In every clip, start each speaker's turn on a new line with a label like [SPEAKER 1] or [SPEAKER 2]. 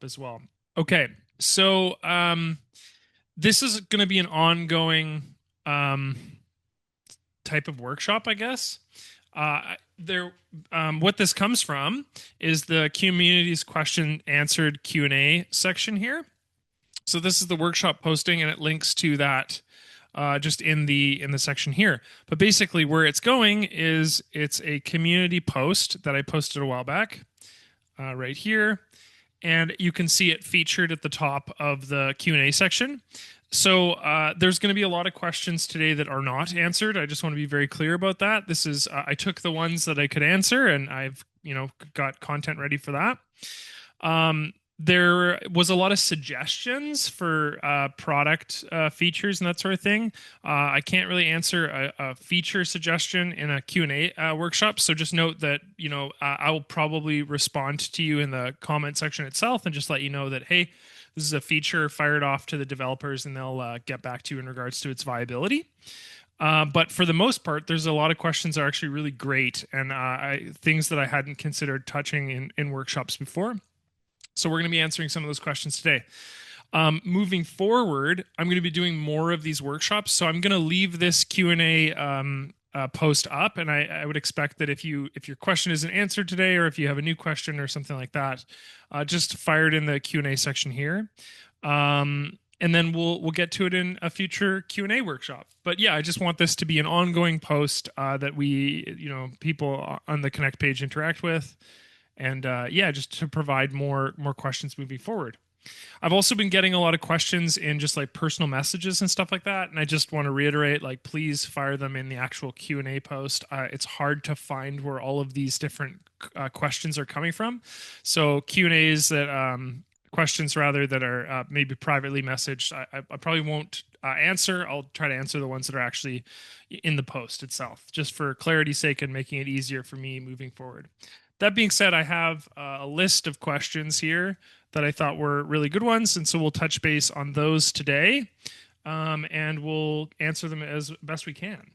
[SPEAKER 1] workshop as well. Okay, so this is going to be an ongoing um, type of workshop, I guess. What this comes from is the community's question answered Q&A section here. So this is the workshop posting, and it links to that just in the section here. But basically, where it's going is it's a community post that I posted a while back, right here, and you can see it featured at the top of the Q&A section. So there's going to be a lot of questions today that are not answered. I just want to be very clear about that. This is I took the ones that I could answer, and I've got content ready for that. There was a lot of suggestions for product features and that sort of thing. I can't really answer a feature suggestion in a Q&A workshop, so just note that I will probably respond to you in the comment section itself and just let you know that, hey, this is a feature fired off to the developers, and they'll get back to you in regards to its viability. But for the most part, there's a lot of questions that are actually really great, and things that I hadn't considered touching in workshops before. So we're going to be answering some of those questions today. Moving forward, I'm going to be doing more of these workshops. So I'm going to leave this Q&A post up, and I would expect that if your question isn't answered today, or if you have a new question or something like that, just fire it in the Q&A section here. And then we'll get to it in a future Q&A workshop. But yeah, I just want this to be an ongoing post that people on the Connect page interact with. And just to provide more questions moving forward. I've also been getting a lot of questions in just like personal messages and stuff like that, and I just want to reiterate, like, please fire them in the actual Q&A post. It's hard to find where all of these different questions are coming from, so Q&As questions rather that are maybe privately messaged, I probably won't answer. I'll try to answer the ones that are actually in the post itself, just for clarity's sake and making it easier for me moving forward. That being said, I have a list of questions here that I thought were really good ones, and so we'll touch base on those today, and we'll answer them as best we can.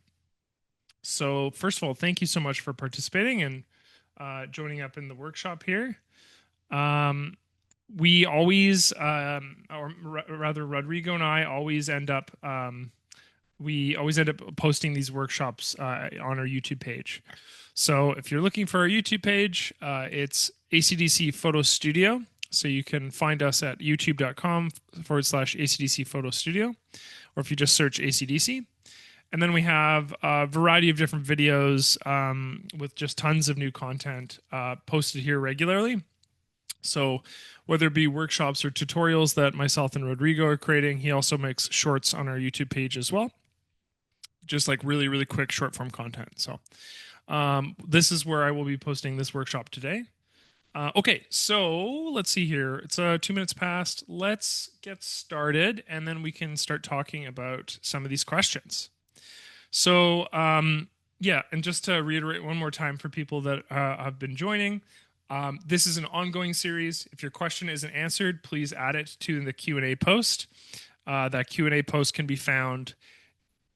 [SPEAKER 1] So first of all, thank you so much for participating and joining up in the workshop here. We always, or rather Rodrigo and I always end up posting these workshops on our YouTube page. So if you're looking for our YouTube page, it's ACDSee Photo Studio. So you can find us at youtube.com/ACDSee Photo Studio, or if you just search ACDSee. And then we have a variety of different videos with just tons of new content posted here regularly. So whether it be workshops or tutorials that myself and Rodrigo are creating, he also makes shorts on our YouTube page as well. Just like really, really quick short form content. So this is where I will be posting this workshop today. Okay, so let's see here. It's 2 minutes past. Let's get started, and then we can start talking about some of these questions. So, and just to reiterate one more time for people that have been joining, this is an ongoing series. If your question isn't answered, please add it to the Q&A post. That Q&A post can be found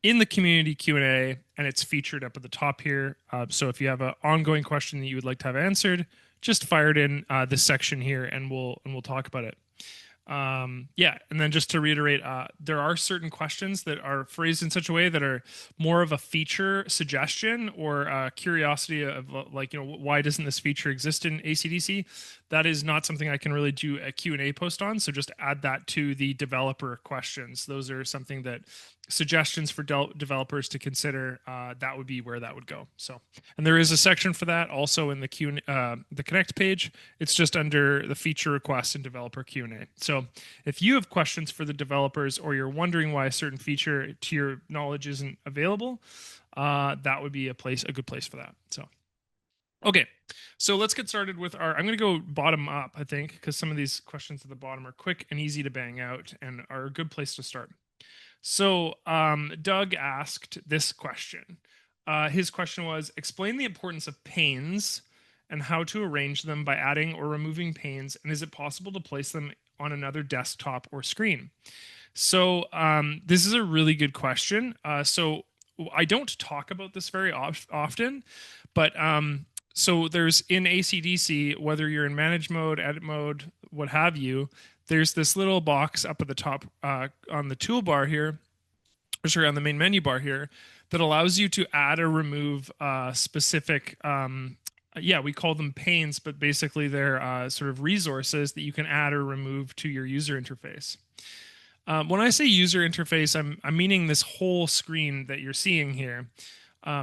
[SPEAKER 1] in the community Q&A, and it's featured up at the top here. So if you have an ongoing question that you would like to have answered, just fire it in this section here, and we'll talk about it. And then just to reiterate, there are certain questions that are phrased in such a way that are more of a feature suggestion or curiosity of why doesn't this feature exist in ACDSee? That is not something I can really do a Q&A post on, so just add that to the developer questions. Those are something that suggestions for developers to consider. That would be where that would go. So, and there is a section for that also in the the Connect page. It's just under the feature requests and developer Q&A. So if you have questions for the developers, or you're wondering why a certain feature to your knowledge isn't available, that would be a good place for that. So, okay, so let's get started with I'm going to go bottom up, I think, because some of these questions at the bottom are quick and easy to bang out and are a good place to start. So Doug asked this question. His question was, explain the importance of panes and how to arrange them by adding or removing panes, and is it possible to place them on another desktop or screen? So this is a really good question. So I don't talk about this very often, but so there's in ACDSee, whether you're in manage mode, edit mode, what have you, there's this little box up at the top on the toolbar here, or sorry, on the main menu bar here, that allows you to add or remove specific, yeah, we call them panes, but basically they're sort of resources that you can add or remove to your user interface. When I say user interface, I'm meaning this whole screen that you're seeing here.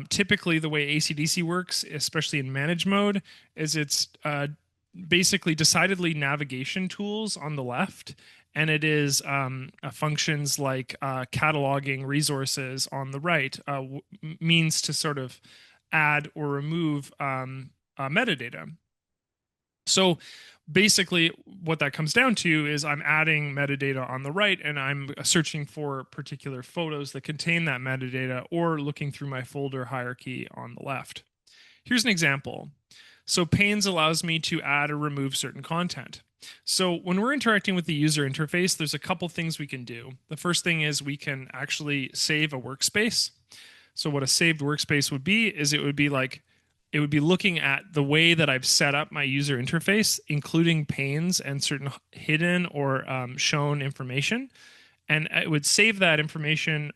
[SPEAKER 1] Typically, the way ACDSee works, especially in manage mode, is it's basically decidedly navigation tools on the left, and it is functions like cataloging resources on the right, means to sort of add or remove metadata. So basically, what that comes down to is I'm adding metadata on the right, and I'm searching for particular photos that contain that metadata, or looking through my folder hierarchy on the left. Here's an example. So panes allows me to add or remove certain content. So when we're interacting with the user interface, there's a couple things we can do. The first thing is we can actually save a workspace. So what a saved workspace would be is it would be looking at the way that I've set up my user interface, including panes and certain hidden or shown information. And it would save that information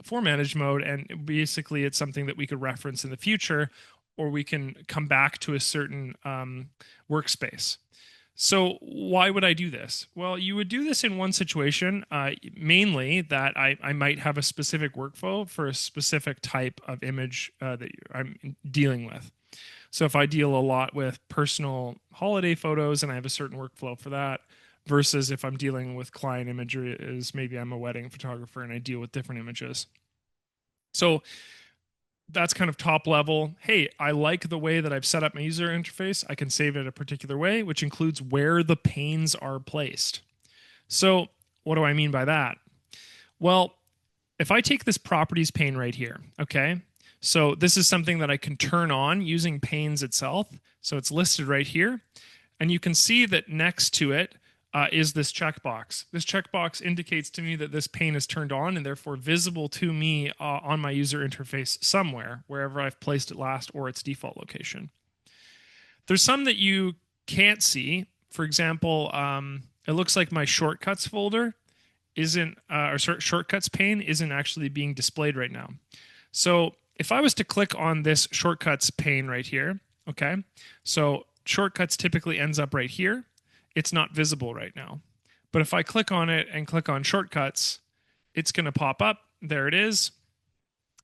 [SPEAKER 1] for manage mode. And basically, it's something that we could reference in the future, or we can come back to a certain workspace. So why would I do this? Well, you would do this in one situation, mainly that I might have a specific workflow for a specific type of image that I'm dealing with. So if I deal a lot with personal holiday photos and I have a certain workflow for that, versus if I'm dealing with client imagery, is maybe I'm a wedding photographer and I deal with different images. So that's kind of top level. Hey, I like the way that I've set up my user interface. I can save it a particular way, which includes where the panes are placed. So what do I mean by that? Well, if I take this properties pane right here, okay, so this is something that I can turn on using panes itself. So it's listed right here. And you can see that next to it is this checkbox. This checkbox indicates to me that this pane is turned on and therefore visible to me on my user interface somewhere, wherever I've placed it last or its default location. There's some that you can't see. For example, it looks like my shortcuts folder isn't, or shortcuts pane isn't actually being displayed right now. So if I was to click on this shortcuts pane right here, okay, so shortcuts typically ends up right here. It's not visible right now. But if I click on it and click on shortcuts, it's going to pop up. There it is.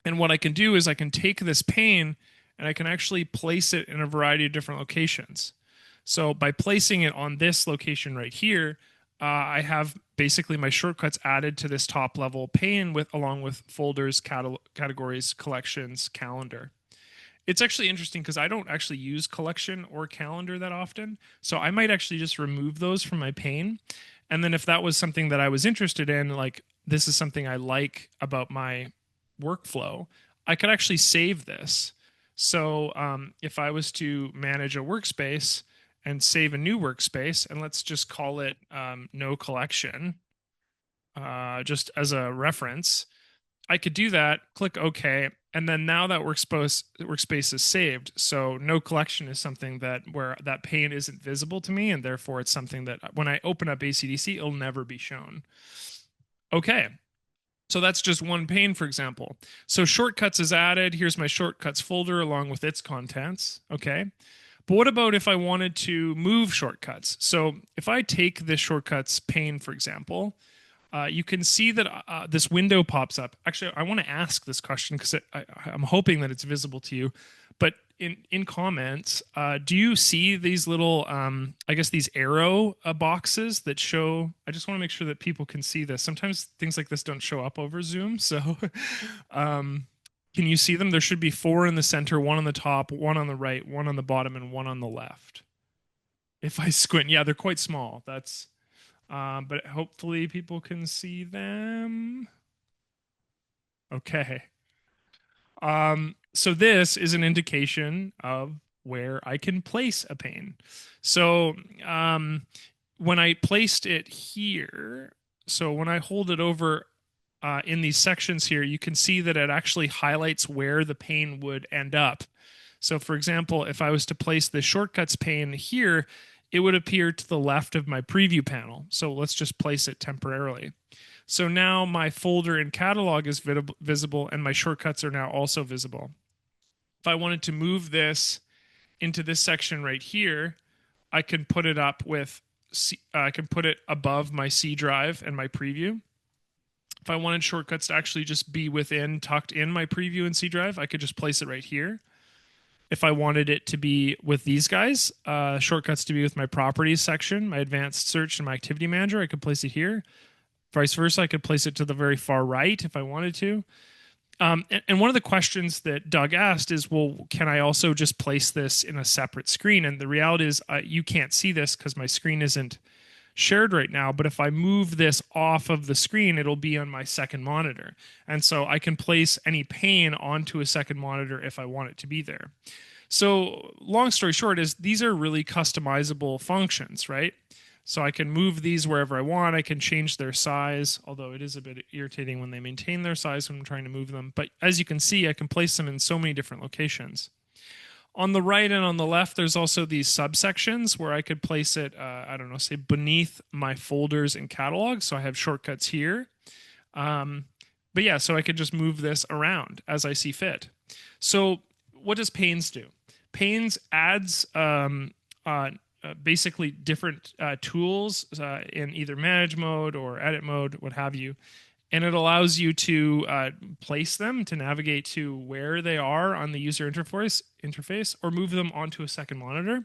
[SPEAKER 1] And what I can do is I can take this pane and I can actually place it in a variety of different locations. So by placing it on this location right here, I have basically my shortcuts added to this top level pane along with folders, categories, collections, calendar. It's actually interesting because I don't actually use collection or calendar that often. So I might actually just remove those from my pane. And then if that was something that I was interested in, like this is something I like about my workflow, I could actually save this. So if I was to manage a workspace and save a new workspace, and let's just call it no collection, just as a reference, I could do that, click OK, and then now that workspace is saved. So no collection is something that where that pane isn't visible to me, and therefore it's something that when I open up ACDSee, it'll never be shown. Okay. So that's just one pane, for example. So shortcuts is added. Here's my shortcuts folder along with its contents. Okay. But what about if I wanted to move shortcuts? So if I take this shortcuts pane, for example, you can see that this window pops up. Actually, I want to ask this question because I'm hoping that it's visible to you. But in comments, do you see these little, I guess, these arrow boxes that show? I just want to make sure that people can see this. Sometimes things like this don't show up over Zoom. So can you see them? There should be 4 in the center, 1 on the top, 1 on the right, 1 on the bottom, and 1 on the left. If I squint, yeah, they're quite small. That's... but hopefully people can see them. Okay. So this is an indication of where I can place a pane. So when I placed it here, so when I hold it over in these sections here, you can see that it actually highlights where the pane would end up. So for example, if I was to place the shortcuts pane here, it would appear to the left of my preview panel. So let's just place it temporarily. So now my folder and catalog is visible, and my shortcuts are now also visible. If I wanted to move this into this section right here, I can put it up with, I can put it above my C drive and my preview. If I wanted shortcuts to actually just be tucked in my preview and C drive, I could just place it right here. If I wanted it to be with these guys, shortcuts to be with my properties section, my advanced search, and my activity manager, I could place it here. Vice versa, I could place it to the very far right if I wanted to. And one of the questions that Doug asked is, well, can I also just place this in a separate screen? And the reality is you can't see this because my screen isn't shared right now. But if I move this off of the screen, it'll be on my second monitor. And so I can place any pane onto a second monitor if I want it to be there. So long story short is these are really customizable functions, right? So I can move these wherever I want. I can change their size, although it is a bit irritating when they maintain their size when I'm trying to move them. But as you can see, I can place them in so many different locations. On the right and on the left, there's also these subsections where I could place it, I don't know, say beneath my folders and catalogs. So I have shortcuts here. But yeah, so I could just move this around as I see fit. So what does Panes do? Panes adds basically different tools in either manage mode or edit mode, what have you. And it allows you to place them to navigate to where they are on the user interface or move them onto a second monitor.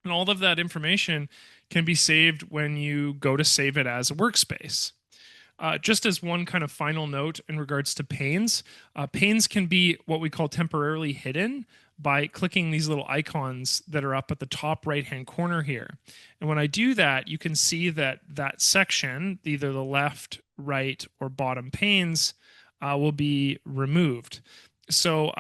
[SPEAKER 1] And all of that information can be saved when you go to save it as a workspace. Just as one kind of final note in regards to panes, panes can be what we call temporarily hidden by clicking these little icons that are up at the top right hand corner here. And when I do that, you can see that that section, either the left, right, or bottom panes, will be removed. So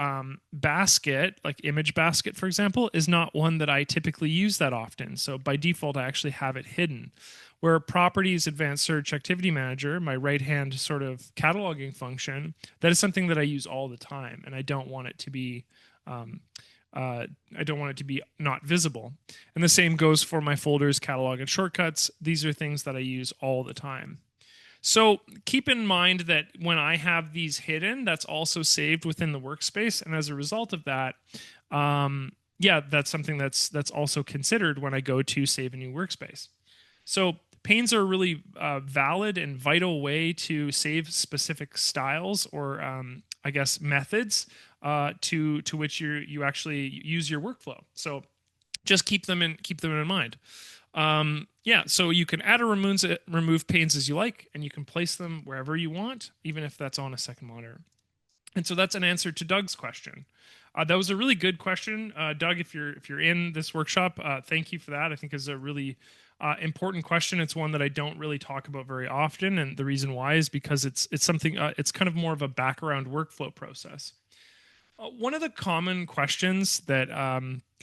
[SPEAKER 1] basket, like image basket, for example, is not one that I typically use that often. So by default, I actually have it hidden. Where properties, advanced search, activity manager, my right hand sort of cataloging function, that is something that I use all the time, and I don't want it to be not visible. And the same goes for my folders, catalog, and shortcuts. These are things that I use all the time. So keep in mind that when I have these hidden, that's also saved within the workspace. And as a result of that, yeah, that's something that's also considered when I go to save a new workspace. So panes are a really valid and vital way to save specific styles or I guess methods to which you actually use your workflow. So just keep them in mind. Yeah, so you can add or remove panes as you like, and you can place them wherever you want, even if that's on a second monitor. And so that's an answer to Doug's question. That was a really good question, Doug. If you're in this workshop, thank you for that. I think is a really important question. It's one that I don't really talk about very often, and the reason why is because it's something it's kind of more of a background workflow process. One of the common questions that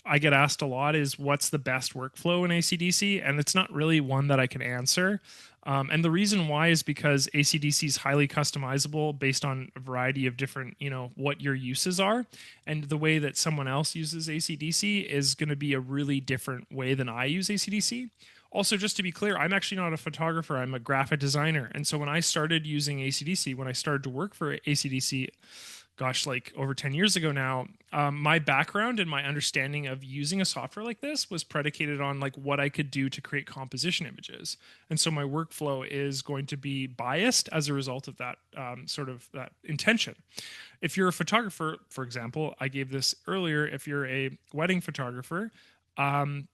[SPEAKER 1] I get asked a lot is what's the best workflow in ACDSee? And it's not really one that I can answer. And the reason why is because ACDSee is highly customizable based on a variety of different, what your uses are. And the way that someone else uses ACDSee is going to be a really different way than I use ACDSee. Also, just to be clear, I'm actually not a photographer. I'm a graphic designer. And so when I started using ACDSee, when I started to work for ACDSee, gosh, like over 10 years ago now, my background and my understanding of using a software like this was predicated on like what I could do to create composition images. And so my workflow is going to be biased as a result of that sort of that intention. If you're a photographer, for example, I gave this earlier, if you're a wedding photographer,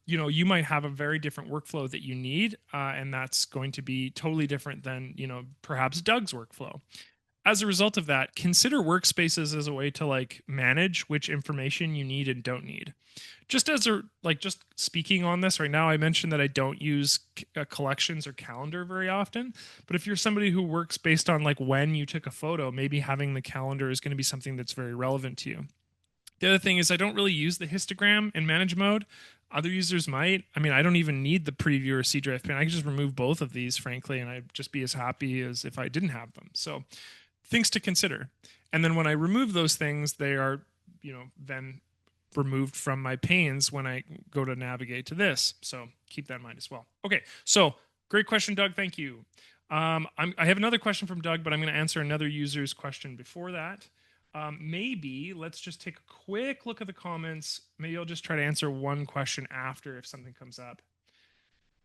[SPEAKER 1] you might have a very different workflow that you need, and that's going to be totally different than, perhaps Doug's workflow. As a result of that, consider workspaces as a way to like manage which information you need and don't need. Just speaking on this right now, I mentioned that I don't use collections or calendar very often. But if you're somebody who works based on like when you took a photo, maybe having the calendar is going to be something that's very relevant to you. The other thing is I don't really use the histogram in manage mode. Other users might. I mean, I don't even need the preview or C drive pane. I can just remove both of these, frankly, and I'd just be as happy as if I didn't have them. So things to consider. And then when I remove those things, they are, then removed from my panes when I go to navigate to this. So keep that in mind as well. Okay, so great question, Doug. Thank you. I have another question from Doug, but I'm going to answer another user's question before that. Maybe let's just take a quick look at the comments. Maybe I'll just try to answer one question after if something comes up.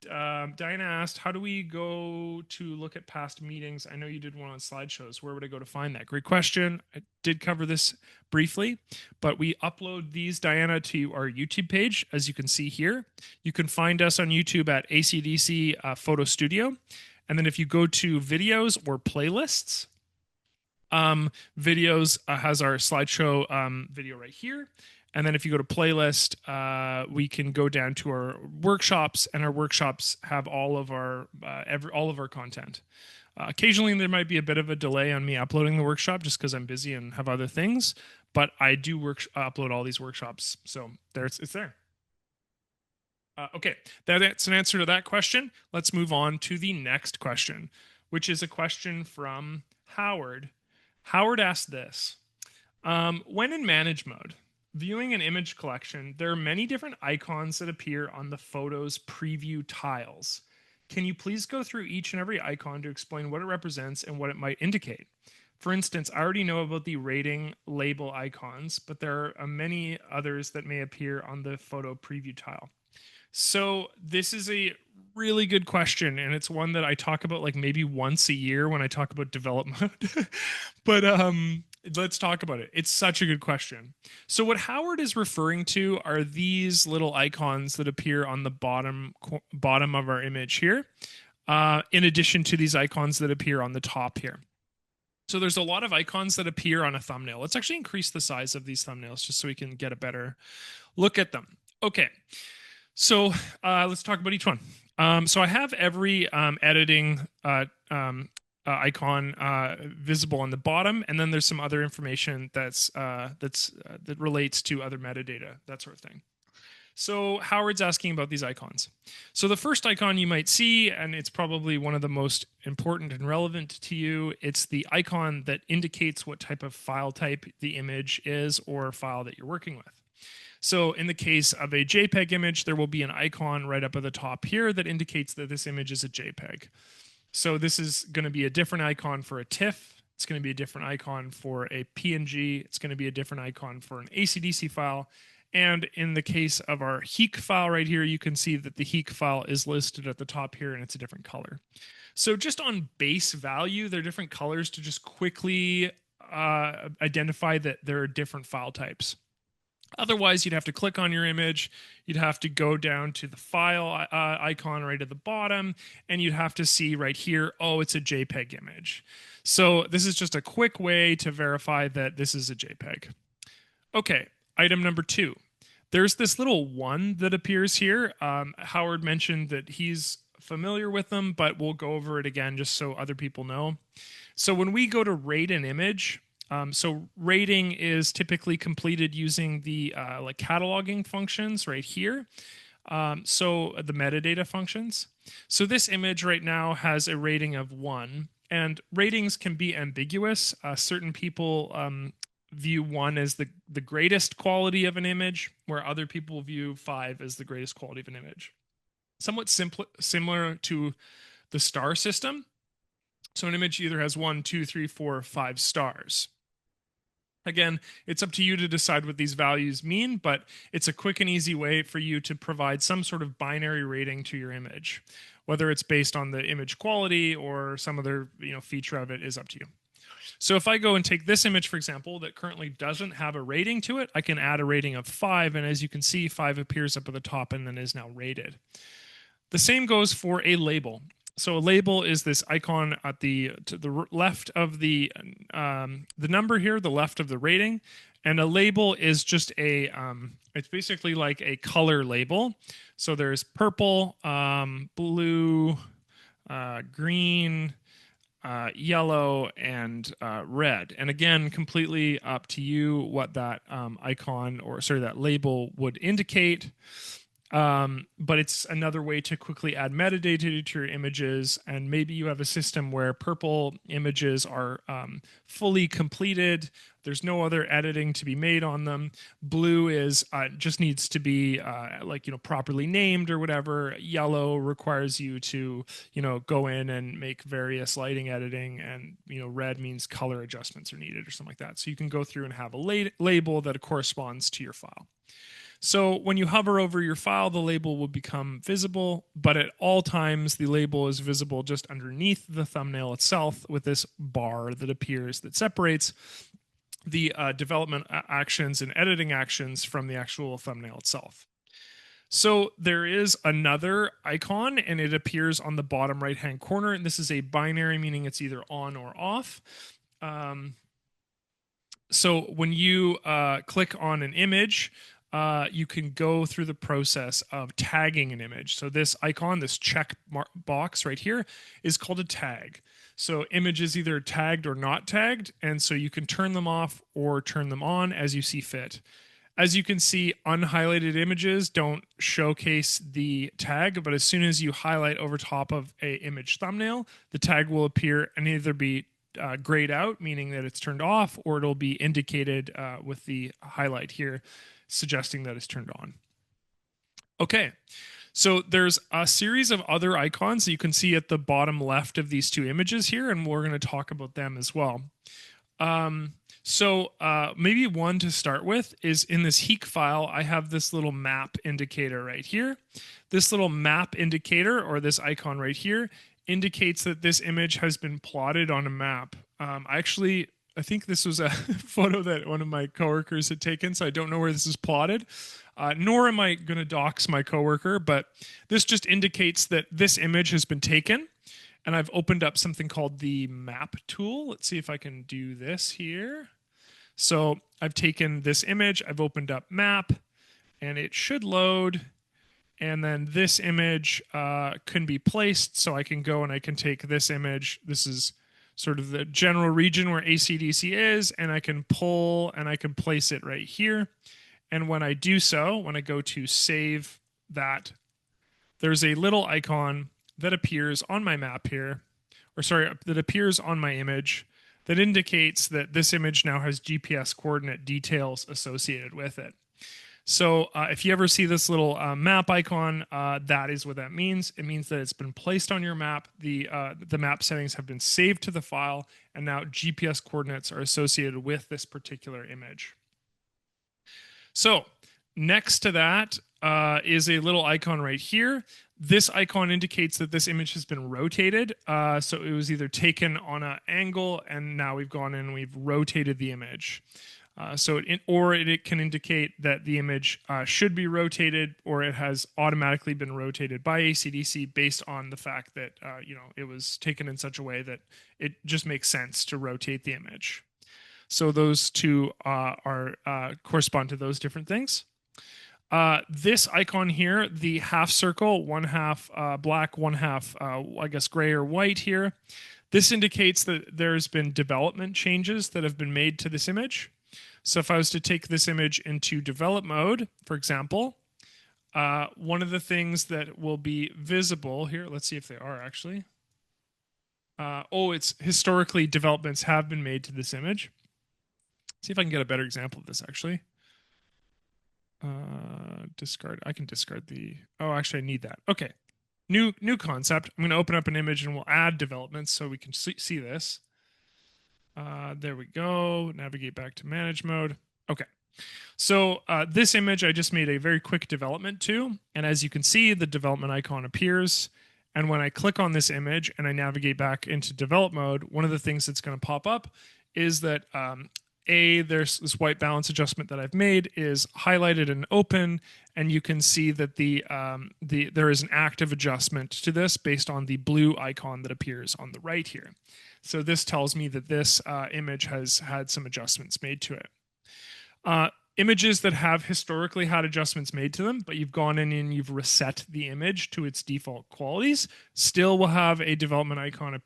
[SPEAKER 1] Diana asked, how do we go to look at past meetings? I know you did one on slideshows. Where would I go to find that? Great question. I did cover this briefly, but we upload these, Diana, to our YouTube page, as you can see here. You can find us on YouTube at ACDSee Photo Studio. And then if you go to videos or playlists, videos has our slideshow video right here. And then if you go to playlist, we can go down to our workshops, and our workshops have all of our content. Occasionally, there might be a bit of a delay on me uploading the workshop just because I'm busy and have other things, but I do upload all these workshops, so it's there. Okay, that's an answer to that question. Let's move on to the next question, which is a question from Howard. Howard asked this: when in manage mode, viewing an image collection, there are many different icons that appear on the photo's preview tiles. Can you please go through each and every icon to explain what it represents and what it might indicate? For instance, I already know about the rating label icons, but there are many others that may appear on the photo preview tile. So this is a really good question, and it's one that I talk about like maybe once a year when I talk about develop mode. But let's talk about it. It's such a good question. So what Howard is referring to are these little icons that appear on the bottom of our image here, in addition to these icons that appear on the top here. So there's a lot of icons that appear on a thumbnail. Let's actually increase the size of these thumbnails just so we can get a better look at them. Okay. So let's talk about each one. So I have every editing icon visible on the bottom, and then there's some other information that relates to other metadata, that sort of thing. So Howard's asking about these icons. So the first icon you might see, and it's probably one of the most important and relevant to you, it's the icon that indicates what type of file type the image is or file that you're working with. So in the case of a JPEG image, there will be an icon right up at the top here that indicates that this image is a JPEG. So this is going to be a different icon for a TIFF. It's going to be a different icon for a PNG. It's going to be a different icon for an ACDSee file. And in the case of our HEIC file right here, you can see that the HEIC file is listed at the top here, and it's a different color. So just on base value, there are different colors to just quickly identify that there are different file types. Otherwise, you'd have to click on your image, you'd have to go down to the file icon right at the bottom, and you'd have to see right here, oh, it's a JPEG image. So this is just a quick way to verify that this is a JPEG. Okay, item number 2. There's this little 1 that appears here. Howard mentioned that he's familiar with them, but we'll go over it again just so other people know. So when we go to rate an image, so rating is typically completed using the like cataloging functions right here. So the metadata functions. So this image right now has a rating of 1, and ratings can be ambiguous. Certain people view 1 as the greatest quality of an image, where other people view 5 as the greatest quality of an image. Somewhat similar to the star system. So an image either has 1, 2, 3, 4, 5 stars. Again, it's up to you to decide what these values mean, but it's a quick and easy way for you to provide some sort of binary rating to your image. Whether it's based on the image quality or some other feature of it is up to you. So if I go and take this image, for example, that currently doesn't have a rating to it, I can add a rating of 5, and as you can see, 5 appears up at the top and then is now rated. The same goes for a label. So a label is this icon at to the left of the number here, the left of the rating, and a label is just a it's basically like a color label. So there's purple, blue, green, yellow, and red. And again, completely up to you what that icon, or sorry, that label would indicate. But it's another way to quickly add metadata to your images. And maybe you have a system where purple images are fully completed. There's no other editing to be made on them. Blue is just needs to be properly named or whatever. Yellow requires you to go in and make various lighting editing, and red means color adjustments are needed or something like that. So you can go through and have a label that corresponds to your file. So when you hover over your file, the label will become visible, but at all times, the label is visible just underneath the thumbnail itself with this bar that appears that separates the development actions and editing actions from the actual thumbnail itself. So there is another icon, and it appears on the bottom right-hand corner, and this is a binary, meaning it's either on or off. So when you click on an image, you can go through the process of tagging an image. So this icon, this check box right here, is called a tag. So images either tagged or not tagged, and so you can turn them off or turn them on as you see fit. As you can see, unhighlighted images don't showcase the tag, but as soon as you highlight over top of a image thumbnail, the tag will appear and either be grayed out, meaning that it's turned off, or it'll be indicated with the highlight here, suggesting that it's turned on. Okay, so there's a series of other icons that you can see at the bottom left of these two images here, and we're going to talk about them as well. Maybe one to start with is in this HEEC file, I have this little map indicator right here. This little map indicator, or this icon right here, indicates that this image has been plotted on a map. I think this was a photo that one of my coworkers had taken, so I don't know where this is plotted, nor am I going to dox my coworker, but this just indicates that this image has been taken. And I've opened up something called the map tool. Let's see if I can do this here. So I've taken this image, I've opened up map, and it should load. And then this image can be placed, so I can go and I can take this image. This is sort of the general region where ACDSee is, and I can pull and I can place it right here. And when I do so, when I go to save that, there's a little icon that appears on my map here, that appears on my image, that indicates that this image now has GPS coordinate details associated with it. So if you ever see this little map icon, that is what that means. It means that it's been placed on your map. The map settings have been saved to the file, and now GPS coordinates are associated with this particular image. So next to that is a little icon right here. This icon indicates that this image has been rotated. So it was either taken on an angle, and now we've gone in and we've rotated the image. It can indicate that the image should be rotated, or it has automatically been rotated by ACDSee based on the fact that it was taken in such a way that it just makes sense to rotate the image. So those two correspond to those different things. This icon here, the half circle, one half black, one half, gray or white here. This indicates that there's been development changes that have been made to this image. So if I was to take this image into develop mode, for example, one of the things that will be visible here, let's see if they are actually. It's historically developments have been made to this image. See if I can get a better example of this actually. Discard. I can discard the. Oh, actually, I need that. Okay. New concept. I'm going to open up an image and we'll add developments so we can see this. There we go. Navigate back to manage mode. Okay. So this image I just made a very quick development to, and as you can see, the development icon appears. And when I click on this image and I navigate back into develop mode, one of the things that's going to pop up is that there's this white balance adjustment that I've made is highlighted and open, and you can see that there is an active adjustment to this based on the blue icon that appears on the right here. So this tells me that this image has had some adjustments made to it. Images that have historically had adjustments made to them, but you've gone in and you've reset the image to its default qualities, still will have a development icon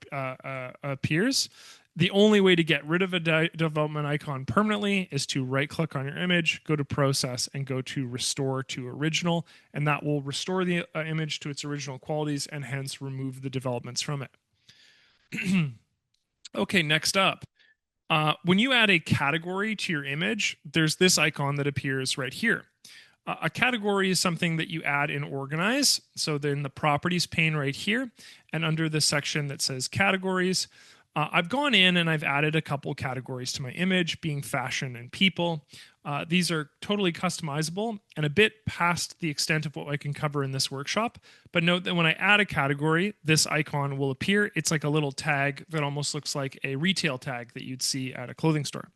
[SPEAKER 1] appears. The only way to get rid of a development icon permanently is to right click on your image, go to process, and go to restore to original. And that will restore the image to its original qualities and hence remove the developments from it. Okay, next up. When you add a category to your image, there's this icon that appears right here. A category is something that you add in Organize. So then the properties pane right here, and under the section that says categories, I've gone in and I've added a couple categories to my image, being fashion and people. These are totally customizable and a bit past the extent of what I can cover in this workshop. But note that when I add a category, this icon will appear. It's like a little tag that almost looks like a retail tag that you'd see at a clothing store.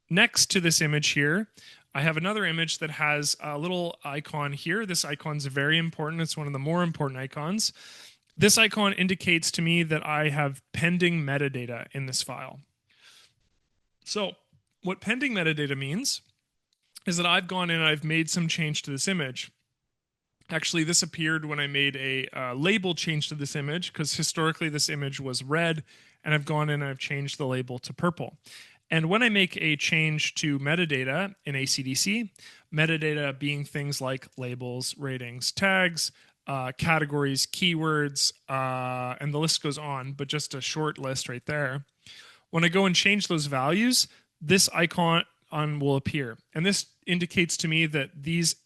[SPEAKER 1] Next to this image here, I have another image that has a little icon here. This icon is very important. It's one of the more important icons. This icon indicates to me that I have pending metadata in this file. So what pending metadata means is that I've gone in and I've made some change to this image. Actually, this appeared when I made a label change to this image because historically this image was red, and I've gone in and I've changed the label to purple. And when I make a change to metadata in ACDSee, metadata being things like labels, ratings, tags, categories, keywords, and the list goes on, but just a short list right there. When I go and change those values, this icon will appear. And this indicates to me that these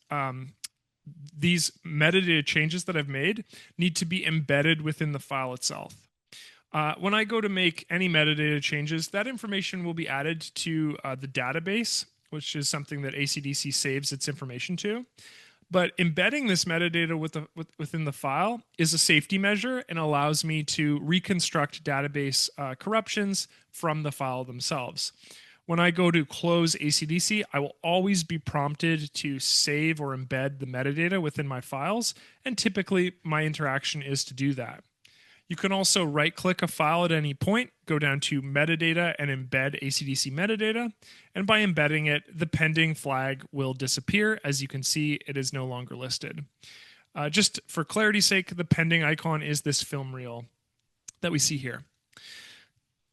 [SPEAKER 1] metadata changes that I've made need to be embedded within the file itself. When I go to make any metadata changes, that information will be added to the database, which is something that ACDSee saves its information to. But embedding this metadata within the file is a safety measure and allows me to reconstruct database corruptions from the file themselves. When I go to close ACDSee, I will always be prompted to save or embed the metadata within my files, and typically my interaction is to do that. You can also right-click a file at any point, go down to metadata and embed ACDSee metadata, and by embedding it, the pending flag will disappear. As you can see, it is no longer listed. Just for clarity's sake, the pending icon is this film reel that we see here.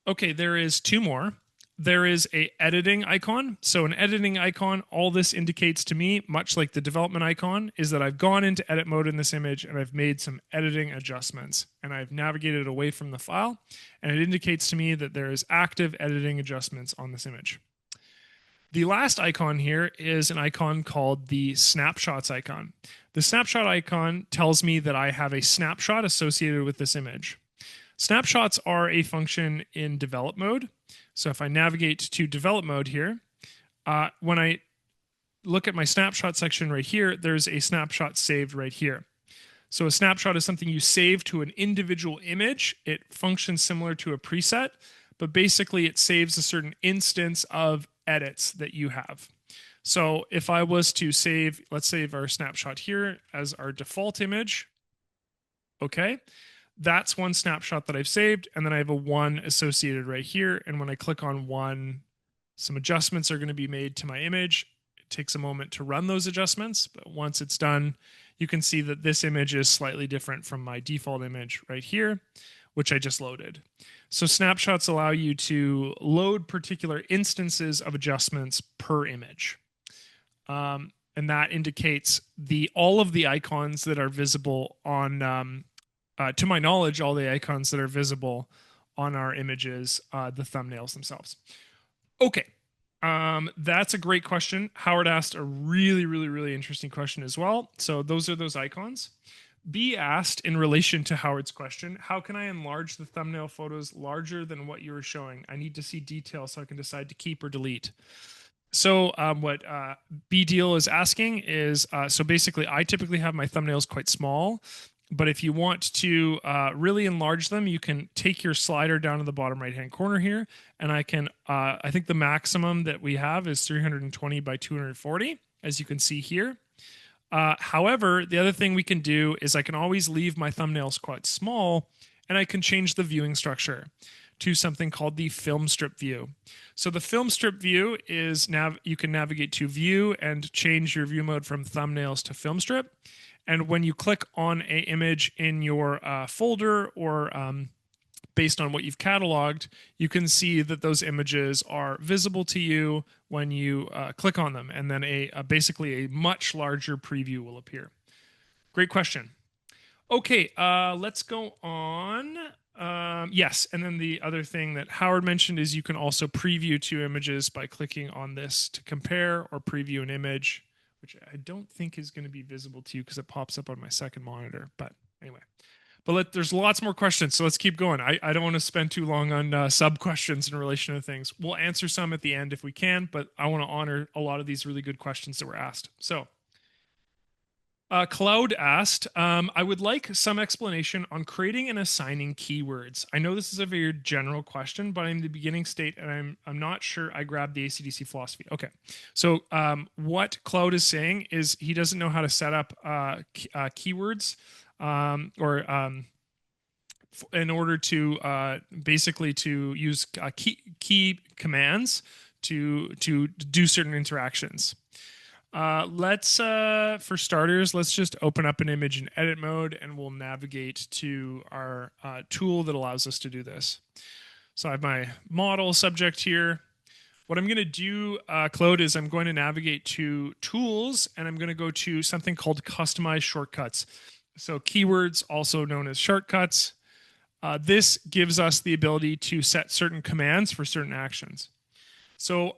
[SPEAKER 1] Okay, there is two more. There is a editing icon. So an editing icon, all this indicates to me, much like the development icon, is that I've gone into edit mode in this image and I've made some editing adjustments and I've navigated away from the file, and it indicates to me that there is active editing adjustments on this image. The last icon here is an icon called the snapshots icon. The snapshot icon tells me that I have a snapshot associated with this image. Snapshots are a function in develop mode. So if I navigate to develop mode here, when I look at my snapshot section right here, there's a snapshot saved right here. So a snapshot is something you save to an individual image. It functions similar to a preset, but basically it saves a certain instance of edits that you have. So if I was to save, let's save our snapshot here as our default image. Okay. That's one snapshot that I've saved, and then I have a one associated right here. And when I click on one, some adjustments are going to be made to my image. It takes a moment to run those adjustments, but once it's done, you can see that this image is slightly different from my default image right here, which I just loaded. So snapshots allow you to load particular instances of adjustments per image. And that indicates all of the icons that are visible on to my knowledge, all the icons that are visible on our images, the thumbnails themselves. Okay, that's a great question. Howard asked a really interesting question as well. So those are those icons. B asked in relation to Howard's question, how can I enlarge the thumbnail photos larger than what you were showing? I need to see details so I can decide to keep or delete. So what B Deal is asking is, so basically I typically have my thumbnails quite small. But if you want to really enlarge them, you can take your slider down to the bottom right-hand corner here, and I think the maximum that we have is 320 by 240, as you can see here. However, the other thing we can do is I can always leave my thumbnails quite small, and I can change the viewing structure to something called the film strip view. So the film strip view is you can navigate to view and change your view mode from thumbnails to film strip. And when you click on an image in your folder or based on what you've cataloged, you can see that those images are visible to you when you click on them, and then basically a much larger preview will appear. Great question. Okay, let's go on. Yes, and then the other thing that Howard mentioned is you can also preview two images by clicking on this to compare or preview an image, which I don't think is going to be visible to you because it pops up on my second monitor. But anyway, there's lots more questions, so let's keep going. I don't want to spend too long on sub questions in relation to things. We'll answer some at the end if we can, but I want to honor a lot of these really good questions that were asked. So Cloud asked, I would like some explanation on creating and assigning keywords. I know this is a very general question, but I'm in the beginning state and I'm not sure I grabbed the ACDSee philosophy. Okay. So what Cloud is saying is he doesn't know how to set up keywords in order to basically to use key commands to do certain interactions. For starters, let's just open up an image in edit mode and we'll navigate to our tool that allows us to do this. So I have my model subject here. What I'm going to do, Claude, is I'm going to navigate to tools and I'm going to go to something called customize shortcuts. So keywords, also known as shortcuts. This gives us the ability to set certain commands for certain actions. So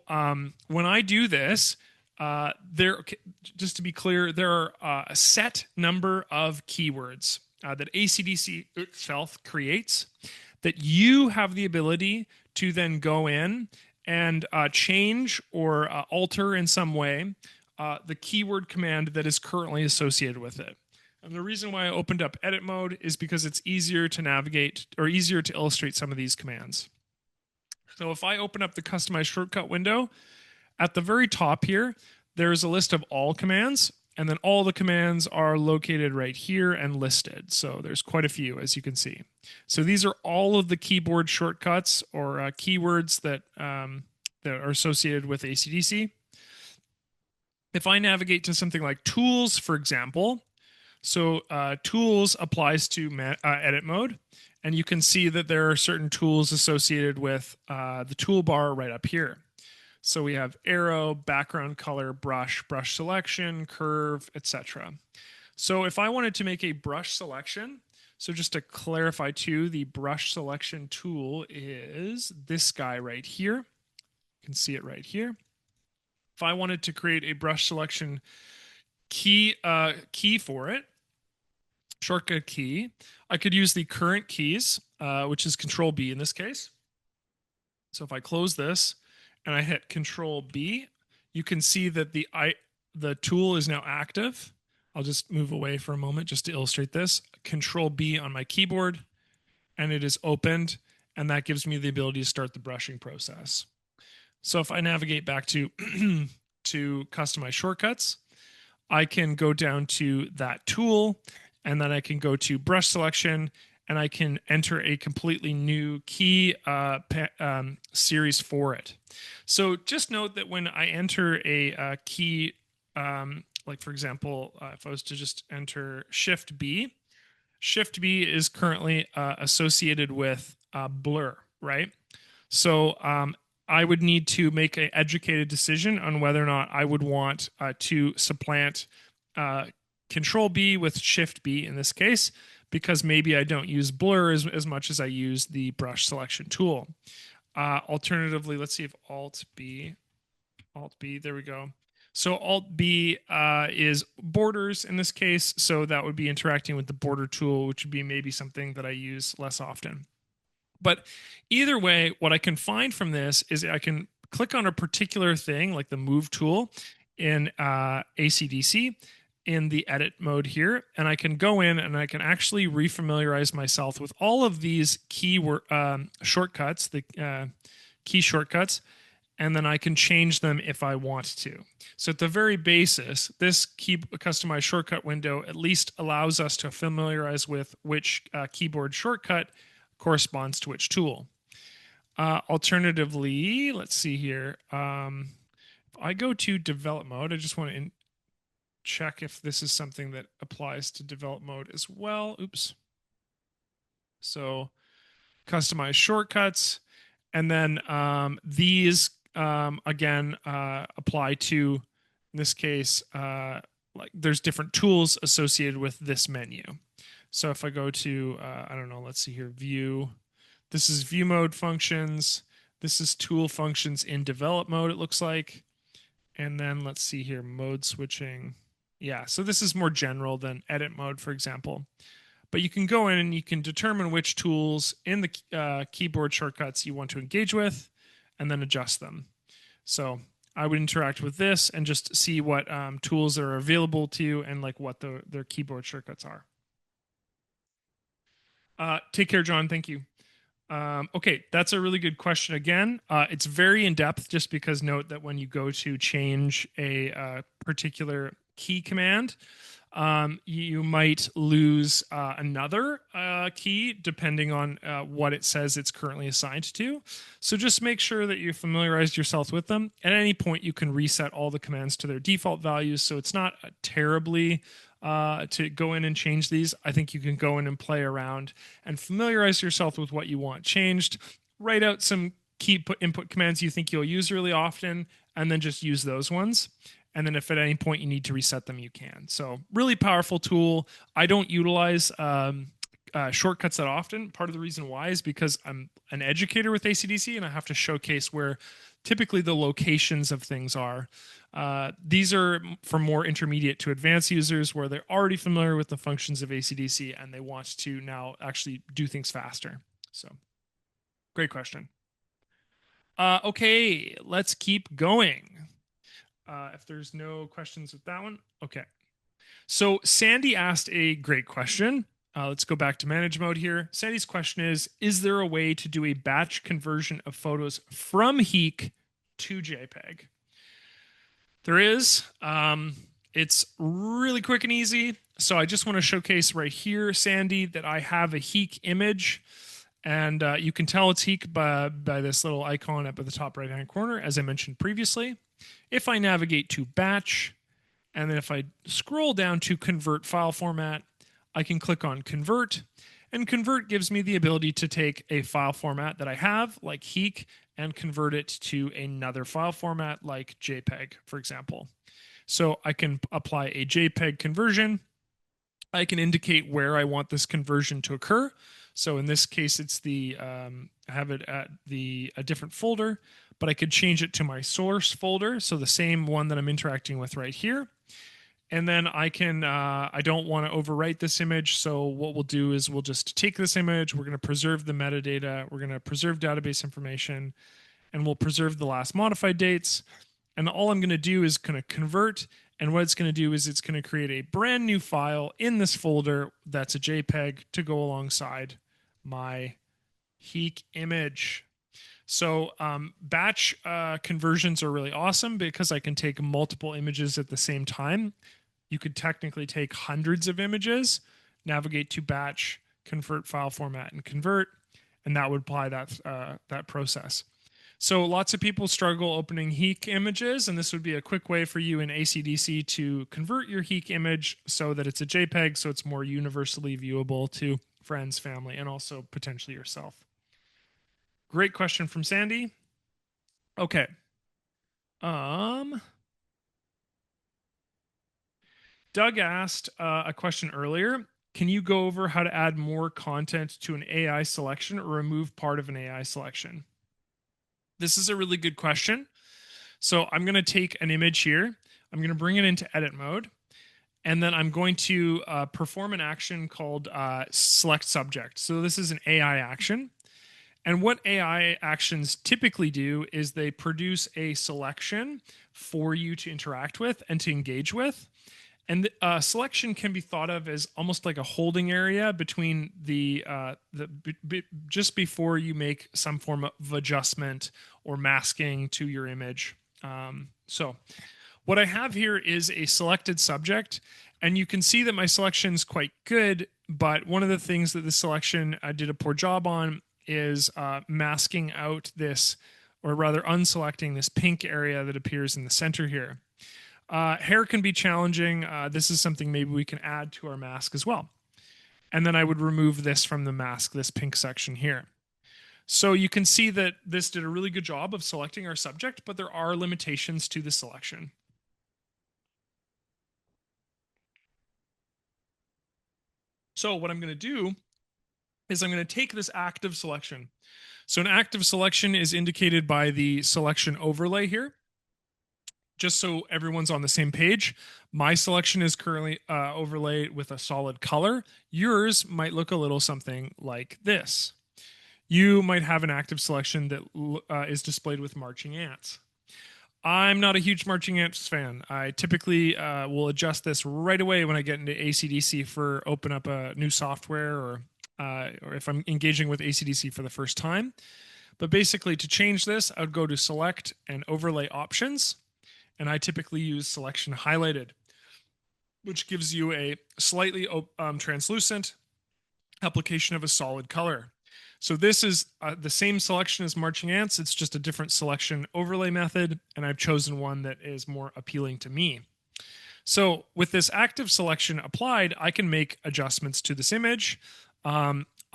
[SPEAKER 1] when I do this, just to be clear, there are a set number of keywords that ACDSee itself creates that you have the ability to then go in and change or alter in some way the keyword command that is currently associated with it. And the reason why I opened up edit mode is because it's easier to navigate or easier to illustrate some of these commands. So if I open up the customize shortcut window, at the very top here, there's a list of all commands, and then all the commands are located right here and listed. So there's quite a few, as you can see. So these are all of the keyboard shortcuts or keywords that are associated with ACDSee. If I navigate to something like tools, for example, so tools applies to edit mode, and you can see that there are certain tools associated with the toolbar right up here. So we have arrow, background color, brush selection, curve, etc. So if I wanted to make a brush selection, so just to clarify too, the brush selection tool is this guy right here. You can see it right here. If I wanted to create a brush selection key for it, shortcut key, I could use the current keys, which is Control B in this case. So if I close this and I hit Control B, you can see that the tool is now active. I'll just move away for a moment just to illustrate this. Control B on my keyboard, and it is opened, and that gives me the ability to start the brushing process. So if I navigate back to to customize shortcuts, I can go down to that tool, and then I can go to brush selection, and I can enter a completely new key series for it. So just note that when I enter a key, like for example, if I was to just enter Shift B is currently associated with blur, right? So I would need to make an educated decision on whether or not I would want to supplant Control B with Shift B in this case, because maybe I don't use blur as much as I use the brush selection tool. Alternatively, let's see if Alt B, there we go. So Alt B is borders in this case, so that would be interacting with the border tool, which would be maybe something that I use less often. But either way, what I can find from this is I can click on a particular thing, like the move tool in ACDSee, in the edit mode here, and I can go in and I can actually refamiliarize myself with all of these key shortcuts, the key shortcuts, and then I can change them if I want to. So at the very basis, this customize shortcut window at least allows us to familiarize with which keyboard shortcut corresponds to which tool. Alternatively, let's see here. If I go to develop mode, I just want to check if this is something that applies to develop mode as well. Oops. So customize shortcuts, and then these again apply to, in this case, like there's different tools associated with this menu. So if I go to, I don't know, let's see here, view, this is view mode functions. This is tool functions in develop mode, it looks like. And then let's see here, mode switching. Yeah, so this is more general than edit mode, for example. But you can go in and you can determine which tools in the keyboard shortcuts you want to engage with and then adjust them. So I would interact with this and just see what tools are available to you and like what their keyboard shortcuts are. Take care, John. Thank you. Okay, that's a really good question again. It's very in depth just because note that when you go to change a particular key command, you might lose another key depending on what it says it's currently assigned to. So just make sure that you familiarize yourself with them. At any point, you can reset all the commands to their default values. So it's not terribly to go in and change these. I think you can go in and play around and familiarize yourself with what you want changed. Write out some key input commands you think you'll use really often, and then just use those ones. And then if at any point you need to reset them, you can. So really powerful tool. I don't utilize shortcuts that often. Part of the reason why is because I'm an educator with ACDSee and I have to showcase where typically the locations of things are. These are for more intermediate to advanced users where they're already familiar with the functions of ACDSee and they want to now actually do things faster. So great question. Okay, let's keep going. If there's no questions with that one. Okay. So Sandy asked a great question. Let's go back to manage mode here. Sandy's question is there a way to do a batch conversion of photos from HEIC to JPEG? There is. It's really quick and easy. So I just want to showcase right here, Sandy, that I have a HEIC image. And you can tell it's HEIC by this little icon up at the top right-hand corner, as I mentioned previously. If I navigate to batch, and then if I scroll down to convert file format, I can click on convert. And convert gives me the ability to take a file format that I have, like HEIC, and convert it to another file format like JPEG, for example. So I can apply a JPEG conversion. I can indicate where I want this conversion to occur. So in this case, it's I have it at a different folder, but I could change it to my source folder. So the same one that I'm interacting with right here. And then I don't want to overwrite this image. So what we'll do is we'll just take this image. We're going to preserve the metadata. We're going to preserve database information, and we'll preserve the last modified dates. And all I'm going to do is kind of convert. And what it's going to do is it's going to create a brand new file in this folder that's a JPEG to go alongside my HEIC image. So batch conversions are really awesome because I can take multiple images at the same time. You could technically take hundreds of images, navigate to batch, convert file format, and convert, and that would apply that process. So lots of people struggle opening HEIC images, and this would be a quick way for you in ACDSee to convert your HEIC image so that it's a JPEG, so it's more universally viewable to friends, family, and also potentially yourself. Great question from Sandy. Okay. Doug asked a question earlier. Can you go over how to add more content to an AI selection or remove part of an AI selection? This is a really good question. So I'm going to take an image here. I'm going to bring it into edit mode. And then I'm going to perform an action called select subject. So this is an AI action. And what AI actions typically do is they produce a selection for you to interact with and to engage with. And selection can be thought of as almost like a holding area between just before you make some form of adjustment or masking to your image. So what I have here is a selected subject, and you can see that my selection is quite good, but one of the things that the selection did a poor job on is masking out this, or rather unselecting this pink area that appears in the center here. Hair can be challenging. This is something maybe we can add to our mask as well. And then I would remove this from the mask, this pink section here. So you can see that this did a really good job of selecting our subject, but there are limitations to the selection. So what I'm going to do is I'm going to take this active selection. So an active selection is indicated by the selection overlay here. Just so everyone's on the same page, my selection is currently overlaid with a solid color. Yours might look a little something like this. You might have an active selection that is displayed with marching ants. I'm not a huge marching ants fan. I typically will adjust this right away when I get into ACDSee for open up a new software or if I'm engaging with ACDSee for the first time. But basically, to change this, I would go to Select and Overlay Options, and I typically use Selection Highlighted, which gives you a slightly translucent application of a solid color. So this is the same selection as marching ants. It's just a different selection overlay method, and I've chosen one that is more appealing to me. So with this active selection applied, I can make adjustments to this image.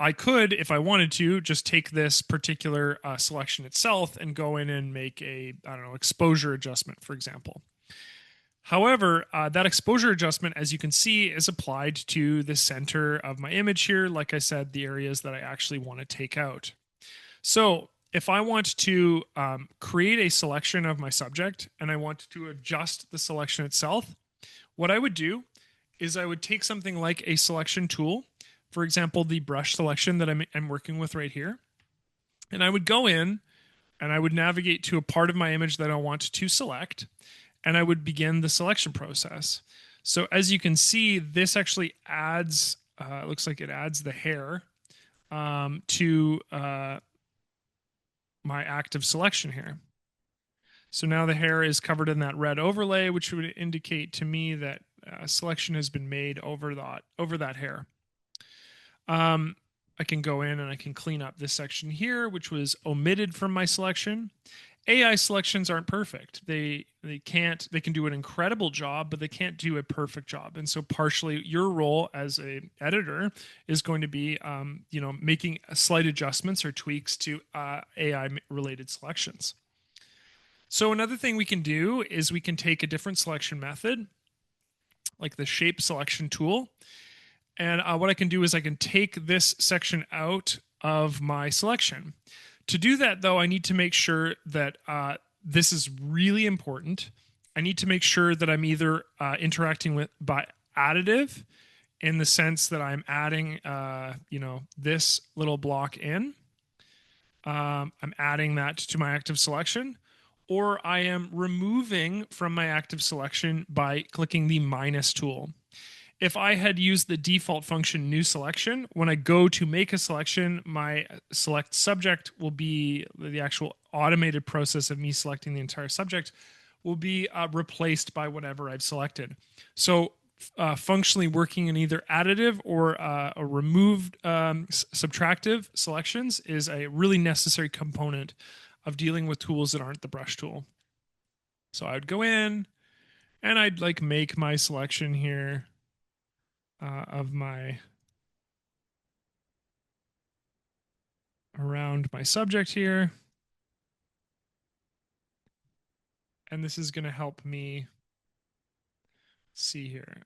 [SPEAKER 1] I could, if I wanted to, just take this particular selection itself and go in and make a, I don't know, exposure adjustment, for example. However, that exposure adjustment, as you can see, is applied to the center of my image here. Like I said, the areas that I actually want to take out. So if I want to create a selection of my subject and I want to adjust the selection itself, what I would do is I would take something like a selection tool, for example, the brush selection that I'm working with right here, and I would go in and I would navigate to a part of my image that I want to select, and I would begin the selection process. So as you can see, this actually adds, it looks like it adds the hair to my active selection here. So now the hair is covered in that red overlay, which would indicate to me that selection has been made over that hair. I can go in and I can clean up this section here, which was omitted from my selection. AI selections aren't perfect. They can do an incredible job, but they can't do a perfect job. And so partially your role as a editor is going to be making slight adjustments or tweaks to AI related selections. So another thing we can do is we can take a different selection method, like the shape selection tool. And what I can do is I can take this section out of my selection. To do that, though, I need to make sure that this is really important. I need to make sure that I'm either interacting by additive in the sense that I'm adding, this little block in. I'm adding that to my active selection, or I am removing from my active selection by clicking the minus tool. If I had used the default function new selection, when I go to make a selection, my select subject will be the actual automated process of me selecting the entire subject will be replaced by whatever I've selected. So functionally working in either additive or a removed subtractive selections is a really necessary component of dealing with tools that aren't the brush tool. So I would go in and I'd like make my selection here of my around my subject here. And this is going to help me see here.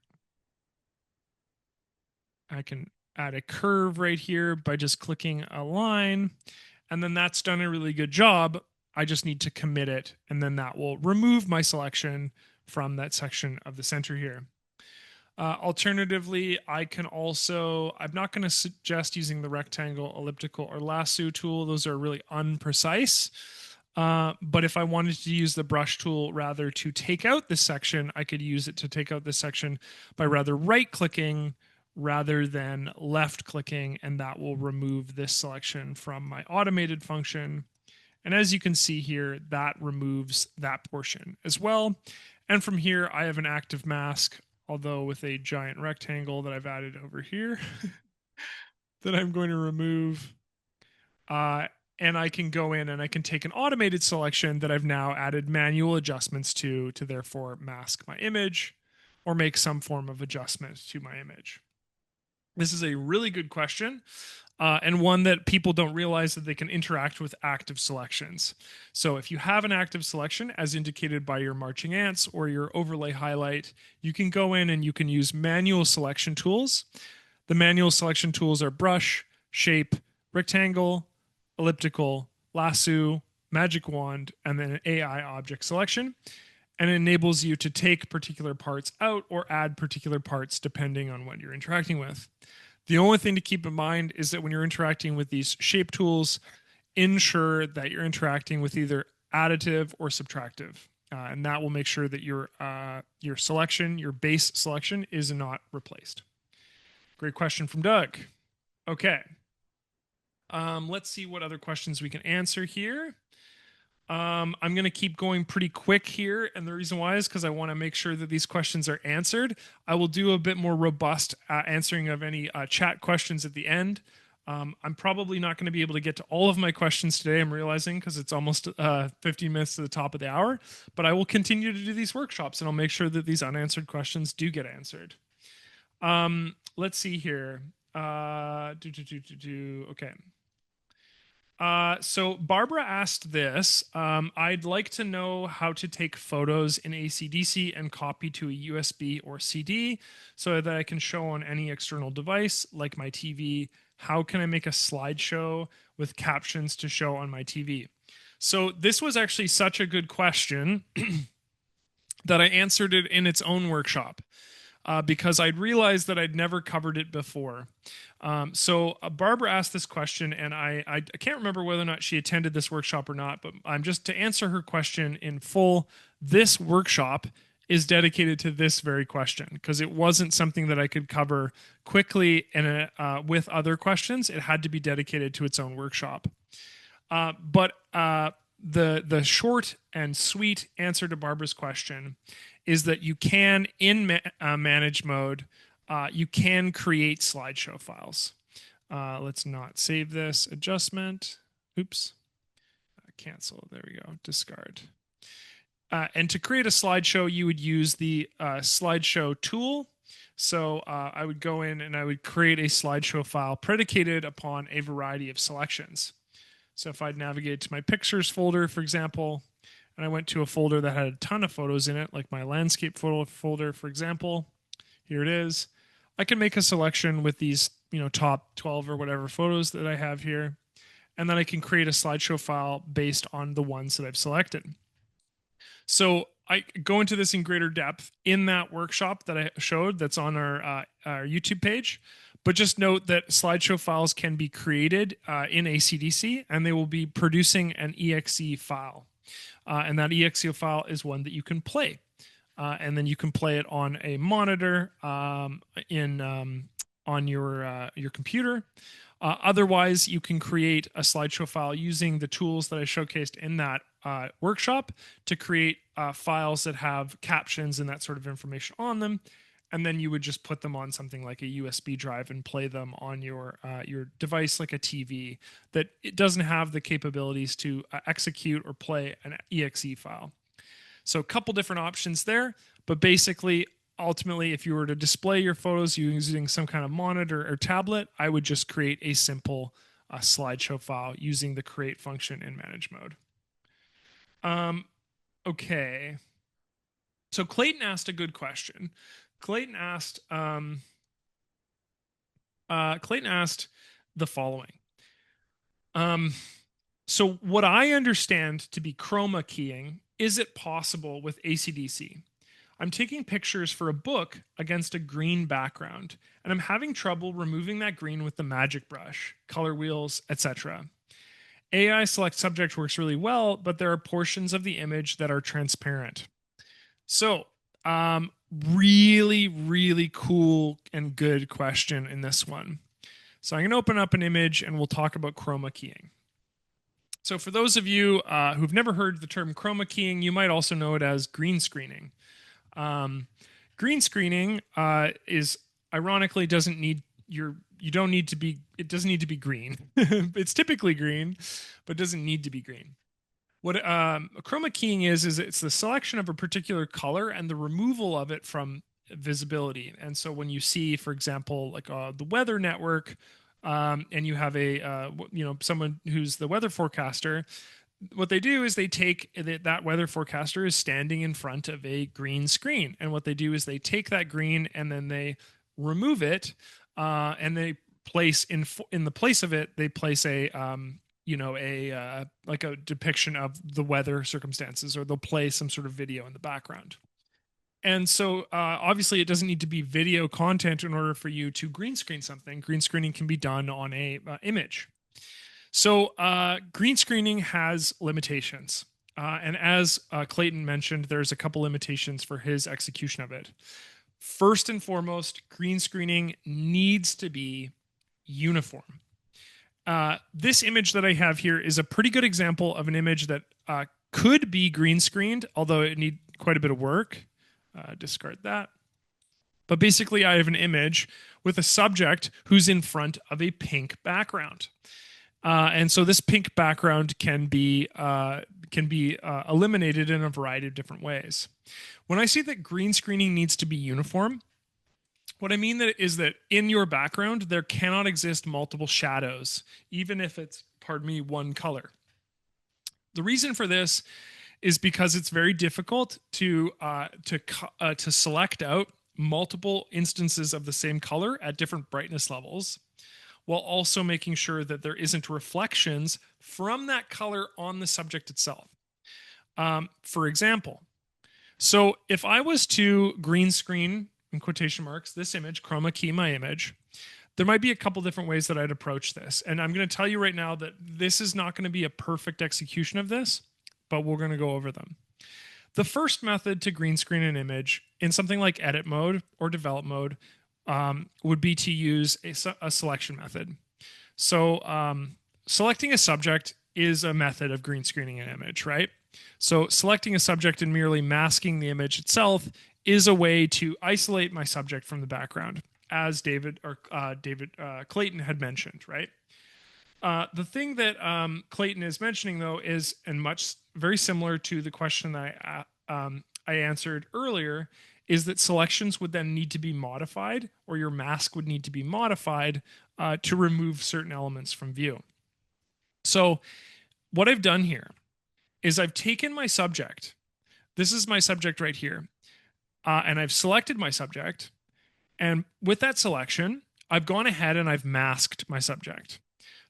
[SPEAKER 1] I can add a curve right here by just clicking a line. And then that's done a really good job. I just need to commit it. And then that will remove my selection from that section of the center here. Alternatively, I can also, I'm not going to suggest using the rectangle, elliptical, or lasso tool. Those are really unprecise. But if I wanted to use the brush tool rather to take out this section, I could use it to take out this section by rather right clicking rather than left clicking, and that will remove this selection from my automated function. And as you can see here, that removes that portion as well. And from here, I have an active mask, although with a giant rectangle that I've added over here that I'm going to remove. And I can go in and I can take an automated selection that I've now added manual adjustments to therefore mask my image or make some form of adjustment to my image. This is a really good question. And one that people don't realize that they can interact with active selections. So if you have an active selection, as indicated by your marching ants or your overlay highlight, you can go in and you can use manual selection tools. The manual selection tools are brush, shape, rectangle, elliptical, lasso, magic wand, and then an AI object selection. And it enables you to take particular parts out or add particular parts depending on what you're interacting with. The only thing to keep in mind is that when you're interacting with these shape tools, ensure that you're interacting with either additive or subtractive. And that will make sure that your selection, your base selection, is not replaced. Great question from Doug. Okay. Let's see what other questions we can answer here. I'm going to keep going pretty quick here. And the reason why is because I want to make sure that these questions are answered. I will do a bit more robust answering of any chat questions at the end. I'm probably not going to be able to get to all of my questions today, I'm realizing, because it's almost 15 minutes to the top of the hour. But I will continue to do these workshops, and I'll make sure that these unanswered questions do get answered. Let's see here. Okay. So Barbara asked this. I'd like to know how to take photos in ACDSee and copy to a USB or CD so that I can show on any external device like my TV. How can I make a slideshow with captions to show on my TV? So this was actually such a good question that I answered it in its own workshop. Because I'd realized that I'd never covered it before. So Barbara asked this question, and I can't remember whether or not she attended this workshop or not, but I'm just to answer her question in full. This workshop is dedicated to this very question because it wasn't something that I could cover quickly and with other questions. It had to be dedicated to its own workshop. But the short and sweet answer to Barbara's question is that you can, in manage mode, you can create slideshow files. Let's not save this adjustment. Oops. Cancel. There we go. Discard. And to create a slideshow, you would use the slideshow tool. So I would go in and I would create a slideshow file predicated upon a variety of selections. So if I'd navigate to my pictures folder, for example, and I went to a folder that had a ton of photos in it, like my landscape photo folder, for example. Here it is. I can make a selection with these, top 12 or whatever photos that I have here. And then I can create a slideshow file based on the ones that I've selected. So I go into this in greater depth in that workshop that I showed that's on our YouTube page. But just note that slideshow files can be created in ACDSee, and they will be producing an exe file. And that exe file is one that you can play. And then you can play it on a monitor on your computer. Otherwise, you can create a slideshow file using the tools that I showcased in that workshop to create files that have captions and that sort of information on them. And then you would just put them on something like a USB drive and play them on your device, like a TV, that it doesn't have the capabilities to execute or play an exe file. So a couple different options there, but basically, ultimately, if you were to display your photos using some kind of monitor or tablet, I would just create a simple slideshow file using the create function in manage mode. Okay. So Clayton asked a good question. Clayton asked the following. So what I understand to be chroma keying, is it possible with ACDSee? I'm taking pictures for a book against a green background, and I'm having trouble removing that green with the magic brush, color wheels, etc. AI select subject works really well, but there are portions of the image that are transparent. So, really, really cool and good question in this one. So I'm going to open up an image and we'll talk about chroma keying. So for those of you who've never heard the term chroma keying, you might also know it as green screening. Green screening is ironically doesn't need it doesn't need to be green. It's typically green, but doesn't need to be green. What chroma keying is it's the selection of a particular color and the removal of it from visibility. And so when you see, for example, like the weather network, and you have a someone who's the weather forecaster, what they do is they take that weather forecaster is standing in front of a green screen, and what they do is they take that green and then they remove it, and they place in the place of it they place a like a depiction of the weather circumstances, or they'll play some sort of video in the background. And so obviously it doesn't need to be video content in order for you to green screen something. Green screening can be done on a image. So green screening has limitations. And as Clayton mentioned, there's a couple limitations for his execution of it. First and foremost, green screening needs to be uniform. This image that I have here is a pretty good example of an image that could be green screened, although it need quite a bit of work. Discard that. But basically, I have an image with a subject who's in front of a pink background. And so this pink background can be eliminated in a variety of different ways. When I say that green screening needs to be uniform, what I mean is that in your background, there cannot exist multiple shadows, even if it's, pardon me, one color. The reason for this is because it's very difficult to select out multiple instances of the same color at different brightness levels, while also making sure that there isn't reflections from that color on the subject itself. For example, so if I was to green screen, in quotation marks, this image, chroma key my image, there might be a couple different ways that I'd approach this. And I'm going to tell you right now that this is not going to be a perfect execution of this, but we're going to go over them. The first method to green screen an image in something like edit mode or develop mode would be to use a selection method. So selecting a subject is a method of green screening an image, right? So selecting a subject and merely masking the image itself is a way to isolate my subject from the background, as Clayton had mentioned, right? The thing that Clayton is mentioning, though, is, and very similar to the question that I answered earlier, is that selections would then need to be modified, or your mask would need to be modified to remove certain elements from view. So what I've done here is I've taken my subject. This is my subject right here. And I've selected my subject. And with that selection, I've gone ahead and I've masked my subject.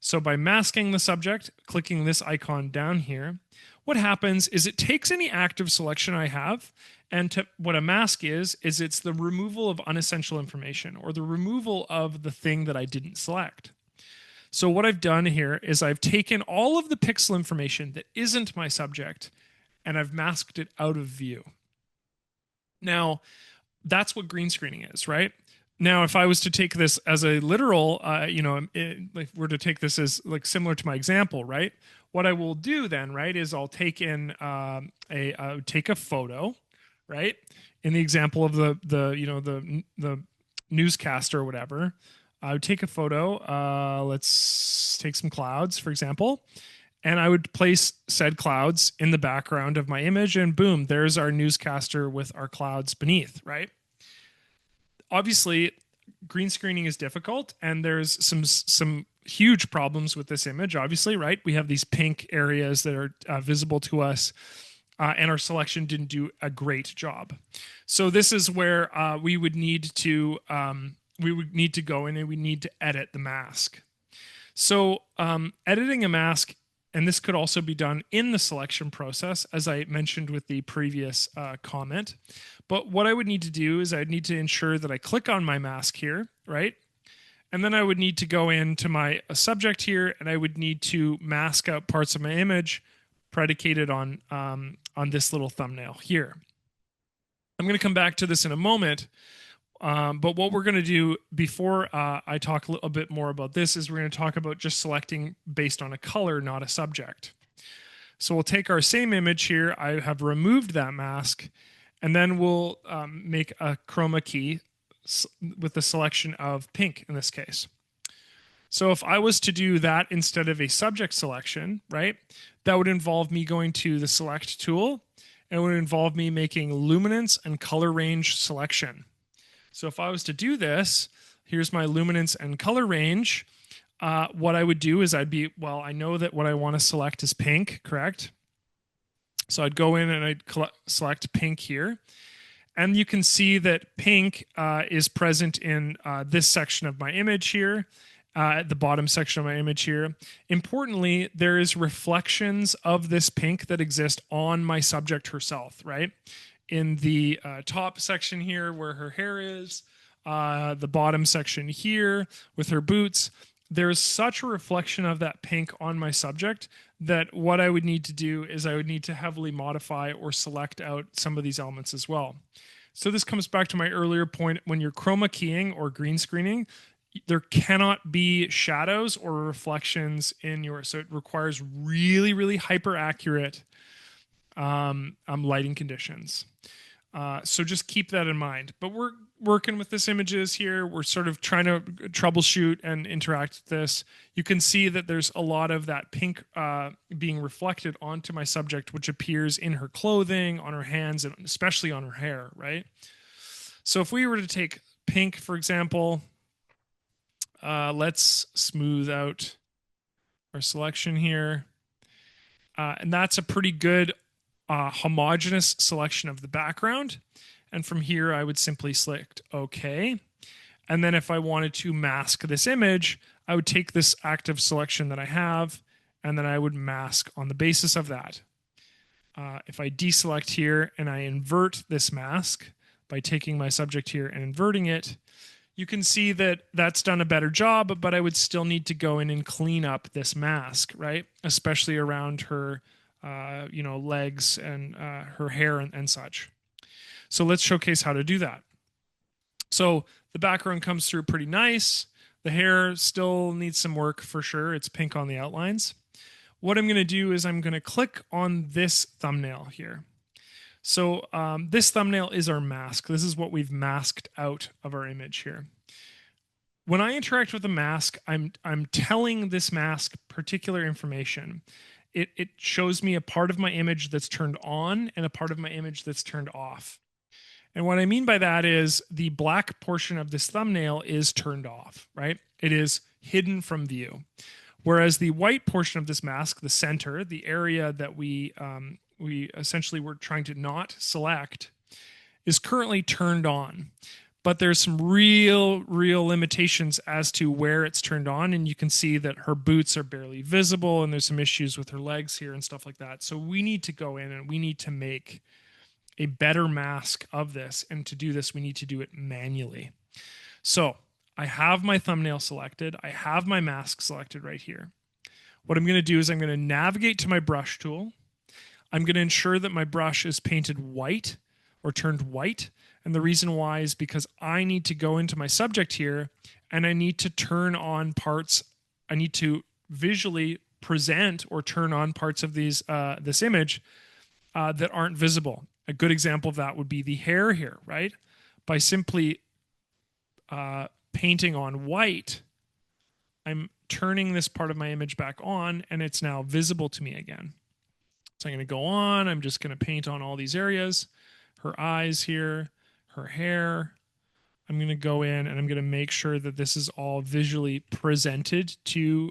[SPEAKER 1] So by masking the subject, clicking this icon down here, what happens is it takes any active selection I have, and what a mask is it's the removal of unessential information, or the removal of the thing that I didn't select. So what I've done here is I've taken all of the pixel information that isn't my subject, and I've masked it out of view. Now, that's what green screening is, right? Now, if I was to take this as a literal, if we're to take this as like similar to my example, right? What I will do then, right, is I'll take in take a photo, right? In the example of the newscaster or whatever, I would take a photo. Let's take some clouds, for example, and I would place said clouds in the background of my image, and boom, there's our newscaster with our clouds beneath, right? Obviously, green screening is difficult, and there's some huge problems with this image, obviously, right? We have these pink areas that are visible to us, and our selection didn't do a great job. So this is where we would need to go in and we need to edit the mask. So editing a mask, and this could also be done in the selection process, as I mentioned with the previous comment. But what I would need to do is I'd need to ensure that I click on my mask here, right? And then I would need to go into my subject here, and I would need to mask out parts of my image predicated on this little thumbnail here. I'm going to come back to this in a moment. But what we're going to do before I talk a little bit more about this is we're going to talk about just selecting based on a color, not a subject. So we'll take our same image here. I have removed that mask, and then we'll make a chroma key with the selection of pink in this case. So if I was to do that instead of a subject selection, right, that would involve me going to the select tool, and it would involve me making luminance and color range selection. So if I was to do this, here's my luminance and color range. What I would do is well, I know that what I want to select is pink, correct? So I'd go in and I'd select pink here. And you can see that pink is present in this section of my image here, at the bottom section of my image here. Importantly, there is reflections of this pink that exist on my subject herself, right? In the top section here where her hair is, the bottom section here with her boots, there is such a reflection of that pink on my subject that what I would need to do is I would need to heavily modify or select out some of these elements as well. So this comes back to my earlier point. When you're chroma keying or green screening, there cannot be shadows or reflections in your, so it requires really, really hyper accurate lighting conditions. So just keep that in mind. But we're working with this images here. We're sort of trying to troubleshoot and interact with this. You can see that there's a lot of that pink being reflected onto my subject, which appears in her clothing, on her hands, and especially on her hair, right? So if we were to take pink, for example, let's smooth out our selection here. And that's a pretty good homogeneous selection of the background. And from here, I would simply select OK. And then if I wanted to mask this image, I would take this active selection that I have, and then I would mask on the basis of that. If I deselect here and I invert this mask by taking my subject here and inverting it, you can see that that's done a better job, but I would still need to go in and clean up this mask, right? Especially around her legs and her hair and such. So let's showcase how to do that. So the background comes through pretty nice. The hair still needs some work for sure. It's pink on the outlines. What I'm going to do is I'm going to click on this thumbnail here. So this thumbnail is our mask. This is what we've masked out of our image here. When I interact with a mask, I'm telling this mask particular information. It shows me a part of my image that's turned on and a part of my image that's turned off. And what I mean by that is the black portion of this thumbnail is turned off, right? It is hidden from view. Whereas the white portion of this mask, the center, the area that we essentially were trying to not select, is currently turned on. But there's some real limitations as to where it's turned on. And you can see that her boots are barely visible and there's some issues with her legs here and stuff like that. So we need to go in and we need to make a better mask of this. And to do this, we need to do it manually. So I have my thumbnail selected. I have my mask selected right here. What I'm going to do is I'm going to navigate to my brush tool. I'm going to ensure that my brush is painted white or turned white. And the reason why is because I need to go into my subject here and I need to turn on parts. I need to visually present or turn on parts of this image that aren't visible. A good example of that would be the hair here, right? By simply painting on white, I'm turning this part of my image back on and it's now visible to me again. So I'm going to go on. I'm just going to paint on all these areas. Her eyes here, her hair. I'm going to go in and I'm going to make sure that this is all visually presented to.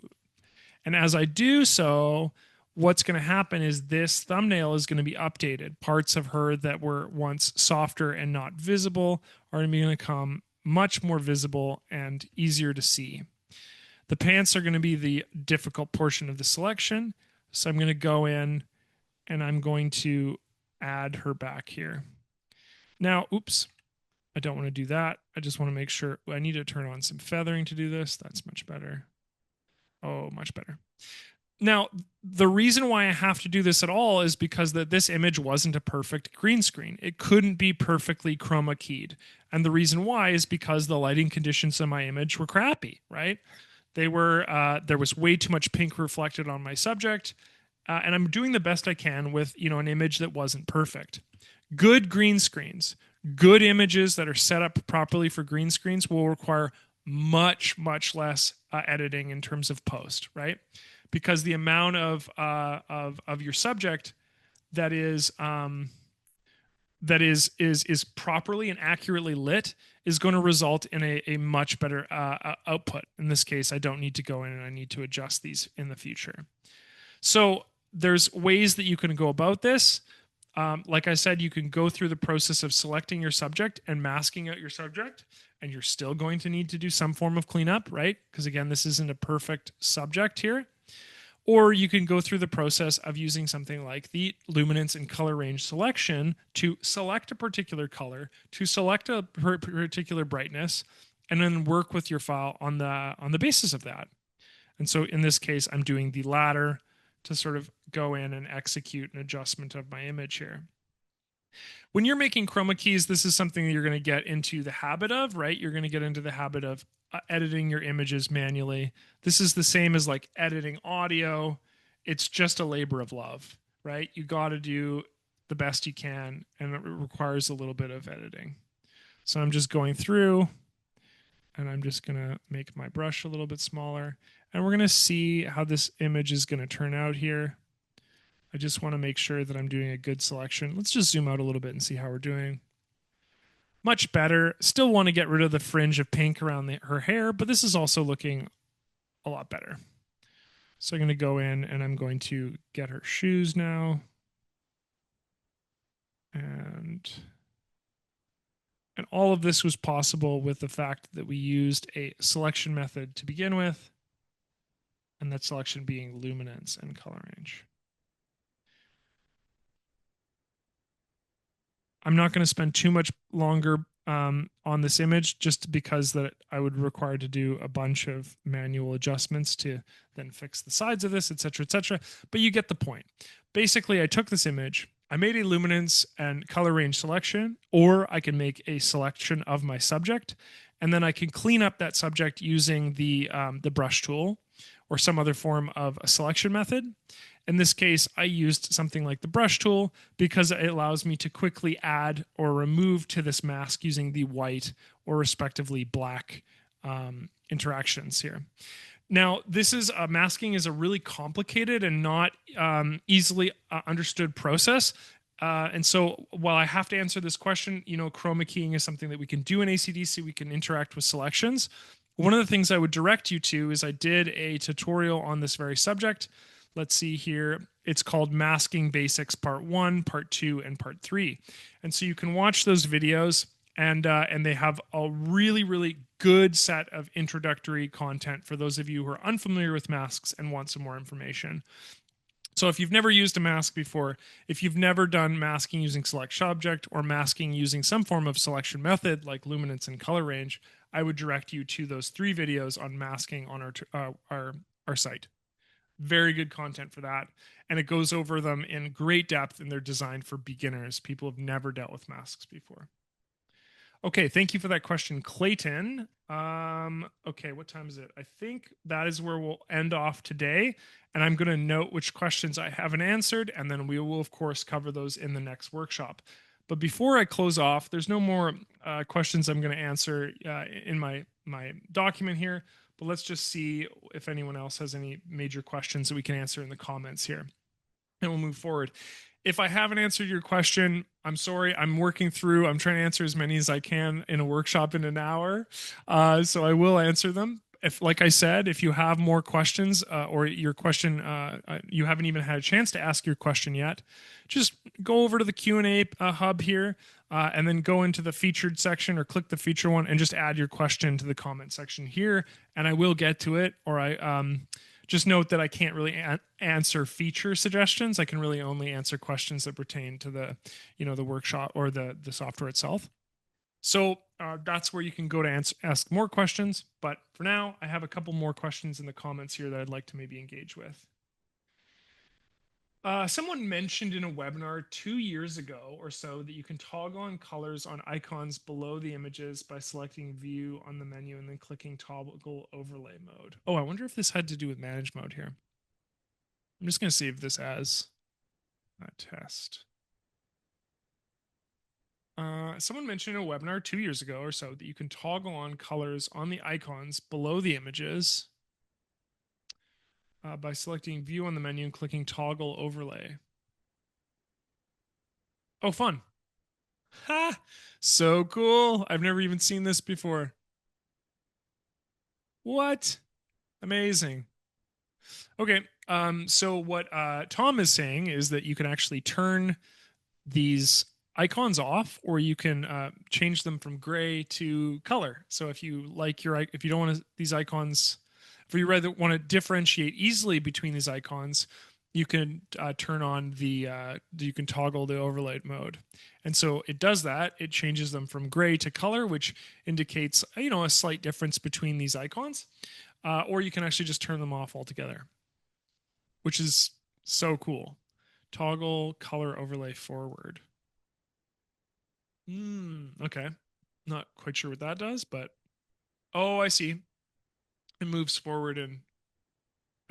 [SPEAKER 1] And as I do so, what's going to happen is this thumbnail is going to be updated. Parts of her that were once softer and not visible are going to become much more visible and easier to see. The pants are going to be the difficult portion of the selection. So I'm going to go in and I'm going to add her back here. Now, oops, I don't want to do that. I just want to make sure I need to turn on some feathering to do this. That's much better. Oh, much better. Now, the reason why I have to do this at all is because this image wasn't a perfect green screen. It couldn't be perfectly chroma keyed. And the reason why is because the lighting conditions in my image were crappy, right? They were, there was way too much pink reflected on my subject. And I'm doing the best I can with, an image that wasn't perfect. Good green screens, good images that are set up properly for green screens will require much less editing in terms of post, right? Because the amount of your subject that is that is properly and accurately lit is going to result in a much better output. In this case, I don't need to go in and I need to adjust these in the future. So there's ways that you can go about this. Like I said, you can go through the process of selecting your subject and masking out your subject, and you're still going to need to do some form of cleanup, right? Because again, this isn't a perfect subject here. Or you can go through the process of using something like the luminance and color range selection to select a particular color, to select a particular brightness, and then work with your file on the basis of that. And so in this case, I'm doing the latter to sort of go in and execute an adjustment of my image here. When you're making chroma keys, this is something that you're going to get into the habit of, right? You're going to get into the habit of editing your images manually. This is the same as like editing audio. It's just a labor of love, right? You got to do the best you can, and it requires a little bit of editing. So I'm just going through, and I'm just going to make my brush a little bit smaller. And we're going to see how this image is going to turn out here. I just want to make sure that I'm doing a good selection. Let's just zoom out a little bit and see how we're doing. Much better. Still want to get rid of the fringe of pink around her hair, but this is also looking a lot better. So I'm going to go in and I'm going to get her shoes now. And all of this was possible with the fact that we used a selection method to begin with, and that selection being luminance and color range. I'm not going to spend too much longer on this image just because that I would require to do a bunch of manual adjustments to then fix the sides of this, etc., etc. But you get the point. Basically, I took this image, I made a luminance and color range selection, or I can make a selection of my subject, and then I can clean up that subject using the brush tool or some other form of a selection method. In this case, I used something like the brush tool because it allows me to quickly add or remove to this mask using the white or respectively black interactions here. Now, this is masking is a really complicated and not easily understood process. And so while I have to answer this question, chroma keying is something that we can do in ACDSee. We can interact with selections. One of the things I would direct you to is I did a tutorial on this very subject. Let's see here. It's called Masking Basics Part 1, Part 2, and Part 3. And so you can watch those videos, and they have a really, really good set of introductory content for those of you who are unfamiliar with masks and want some more information. So if you've never used a mask before, if you've never done masking using select subject or masking using some form of selection method like luminance and color range, I would direct you to those 3 videos on masking on our site. Very good content for that, and it goes over them in great depth, and they're designed for beginners, people who've never dealt with masks before. Okay, thank you for that question, Clayton. Okay, what time is it? I think that is where we'll end off today, and I'm going to note which questions I haven't answered, and then we will, of course, cover those in the next workshop. But before I close off, there's no more questions I'm going to answer in my document here. But let's just see if anyone else has any major questions that we can answer in the comments here. And we'll move forward. If I haven't answered your question, I'm sorry. I'm working through. I'm trying to answer as many as I can in a workshop in an hour. So I will answer them. If, like I said, if you have more questions or your question, you haven't even had a chance to ask your question yet, just go over to the Q&A hub here and then go into the featured section or click the feature one and just add your question to the comment section here, and I will get to it. Or I just note that I can't really answer feature suggestions. I can really only answer questions that pertain to the the workshop or the software itself. So that's where you can go to ask more questions. But for now, I have a couple more questions in the comments here that I'd like to maybe engage with. Someone mentioned in a webinar 2 years ago or so that you can toggle on colors on icons below the images by selecting view on the menu and then clicking toggle overlay mode. Oh, I wonder if this had to do with manage mode here. I'm just going to save this as a test. Someone mentioned in a webinar 2 years ago or so that you can toggle on colors on the icons below the images by selecting view on the menu and clicking toggle overlay. Oh, fun. Ha! So cool. I've never even seen this before. What? Amazing. Okay. So what Tom is saying is that you can actually turn these icons off, or you can change them from gray to color. So if you like if you don't want these icons, if you rather want to differentiate easily between these icons, you can turn on you can toggle the overlay mode. And so it does that. It changes them from gray to color, which indicates, a slight difference between these icons. Or you can actually just turn them off altogether, which is so cool. Toggle color overlay forward. Okay. Not quite sure what that does, but oh, I see. It moves forward and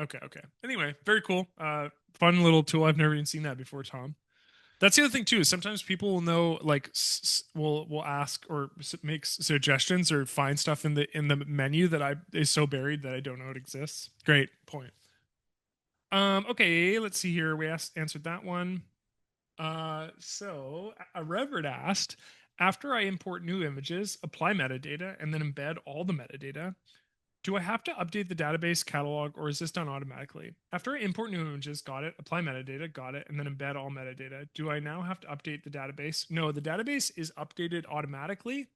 [SPEAKER 1] okay, okay. Anyway, very cool. Fun little tool. I've never even seen that before, Tom. That's the other thing too. Is sometimes people will know, like, will ask or make suggestions or find stuff in the menu that I is so buried that I don't know it exists. Great point. Okay, let's see here. We answered that one. So a Revert asked, after I import new images, apply metadata, and then embed all the metadata, do I have to update the database catalog, or is this done automatically? After I import new images, got it, apply metadata, got it, and then embed all metadata, do I now have to update the database? No, the database is updated automatically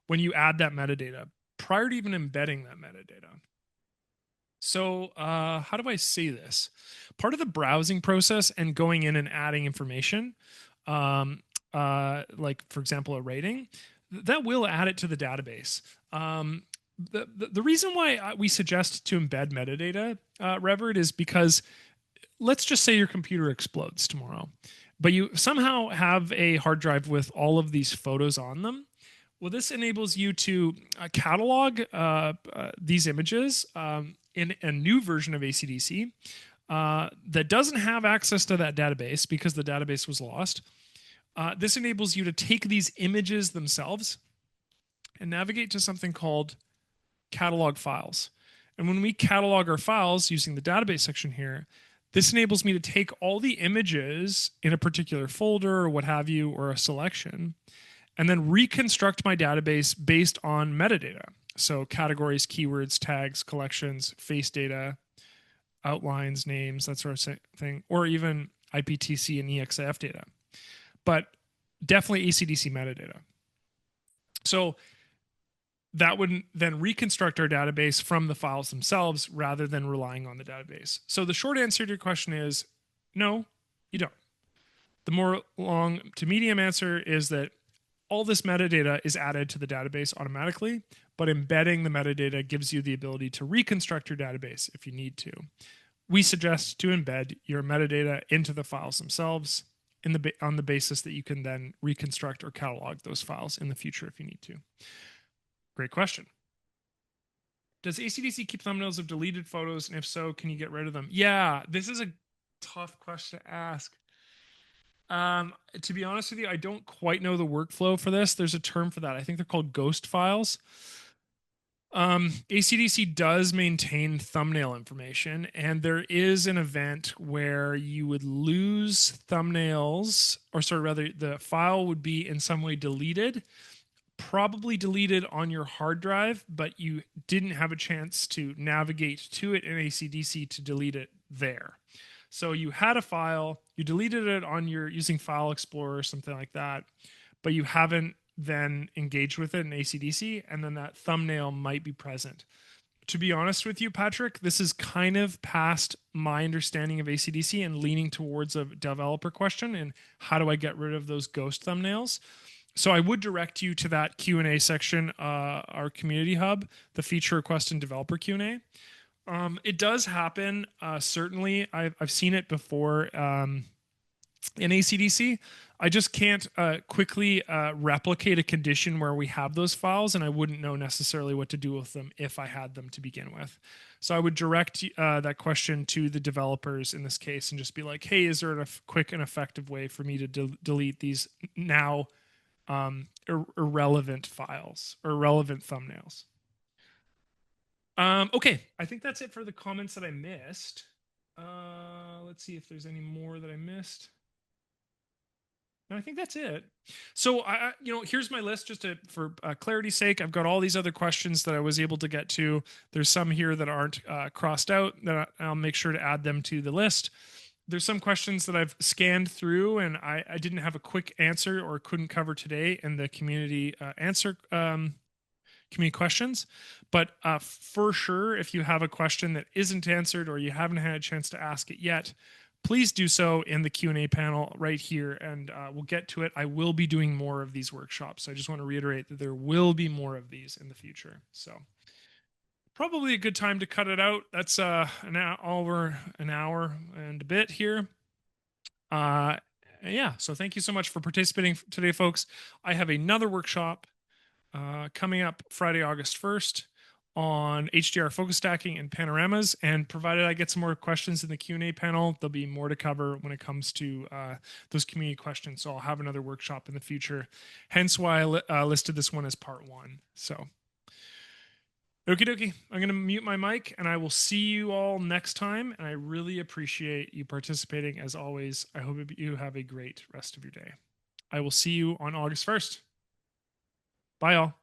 [SPEAKER 1] when you add that metadata prior to even embedding that metadata. So, how do I say this? Part of the browsing process and going in and adding information, like for example, a rating, that will add it to the database. The reason why we suggest to embed metadata, Revert, is because let's just say your computer explodes tomorrow, but you somehow have a hard drive with all of these photos on them. Well, this enables you to catalog these images in a new version of ACDSee that doesn't have access to that database because the database was lost. This enables you to take these images themselves and navigate to something called catalog files. And when we catalog our files using the database section here, this enables me to take all the images in a particular folder or what have you, or a selection, and then reconstruct my database based on metadata. So categories, keywords, tags, collections, face data, outlines, names, that sort of thing, or even IPTC and EXIF data. But definitely ACDSee metadata. So that would then reconstruct our database from the files themselves rather than relying on the database. So the short answer to your question is no, you don't. The more long to medium answer is that all this metadata is added to the database automatically, but embedding the metadata gives you the ability to reconstruct your database if you need to. We suggest to embed your metadata into the files themselves on the basis that you can then reconstruct or catalog those files in the future if you need to. Great question. Does ACDSee keep thumbnails of deleted photos? And if so, can you get rid of them? Yeah, this is a tough question to ask. To be honest with you, I don't quite know the workflow for this. There's a term for that. I think they're called ghost files. ACDSee does maintain thumbnail information, and there is an event where you would lose thumbnails, or sorry, rather, the file would be in some way deleted, probably deleted on your hard drive, but you didn't have a chance to navigate to it in ACDSee to delete it there. So you had a file, you deleted it on your using File Explorer or something like that, but you haven't then engaged with it in ACDSee, and then that thumbnail might be present. To be honest with you, Patrick, this is kind of past my understanding of ACDSee and leaning towards a developer question and how do I get rid of those ghost thumbnails? So I would direct you to that Q&A section, our community hub, the feature request and developer Q&A. It does happen, certainly. I've seen it before in ACDSee. I just can't quickly replicate a condition where we have those files, and I wouldn't know necessarily what to do with them if I had them to begin with. So I would direct that question to the developers in this case and just be like, hey, is there a quick and effective way for me to delete these now irrelevant files or irrelevant thumbnails? Okay, I think that's it for the comments that I missed. Let's see if there's any more that I missed. And I think that's it. So here's my list just for clarity's sake. I've got all these other questions that I was able to get to. There's some here that aren't crossed out that I'll make sure to add them to the list. There's some questions that I've scanned through and I didn't have a quick answer or couldn't cover today in the community answer community questions. But for sure, if you have a question that isn't answered or you haven't had a chance to ask it yet, please do so in the Q&A panel right here, and we'll get to it. I will be doing more of these workshops. So I just want to reiterate that there will be more of these in the future. So probably a good time to cut it out. That's over an hour and a bit here. Yeah, so thank you so much for participating today, folks. I have another workshop coming up Friday, August 1st on HDR focus stacking and panoramas. And provided I get some more questions in the Q&A panel, there'll be more to cover when it comes to those community questions. So I'll have another workshop in the future. Hence why I listed this one as part 1. So okie dokie, I'm going to mute my mic and I will see you all next time. And I really appreciate you participating as always. I hope you have a great rest of your day. I will see you on August 1st. Bye all.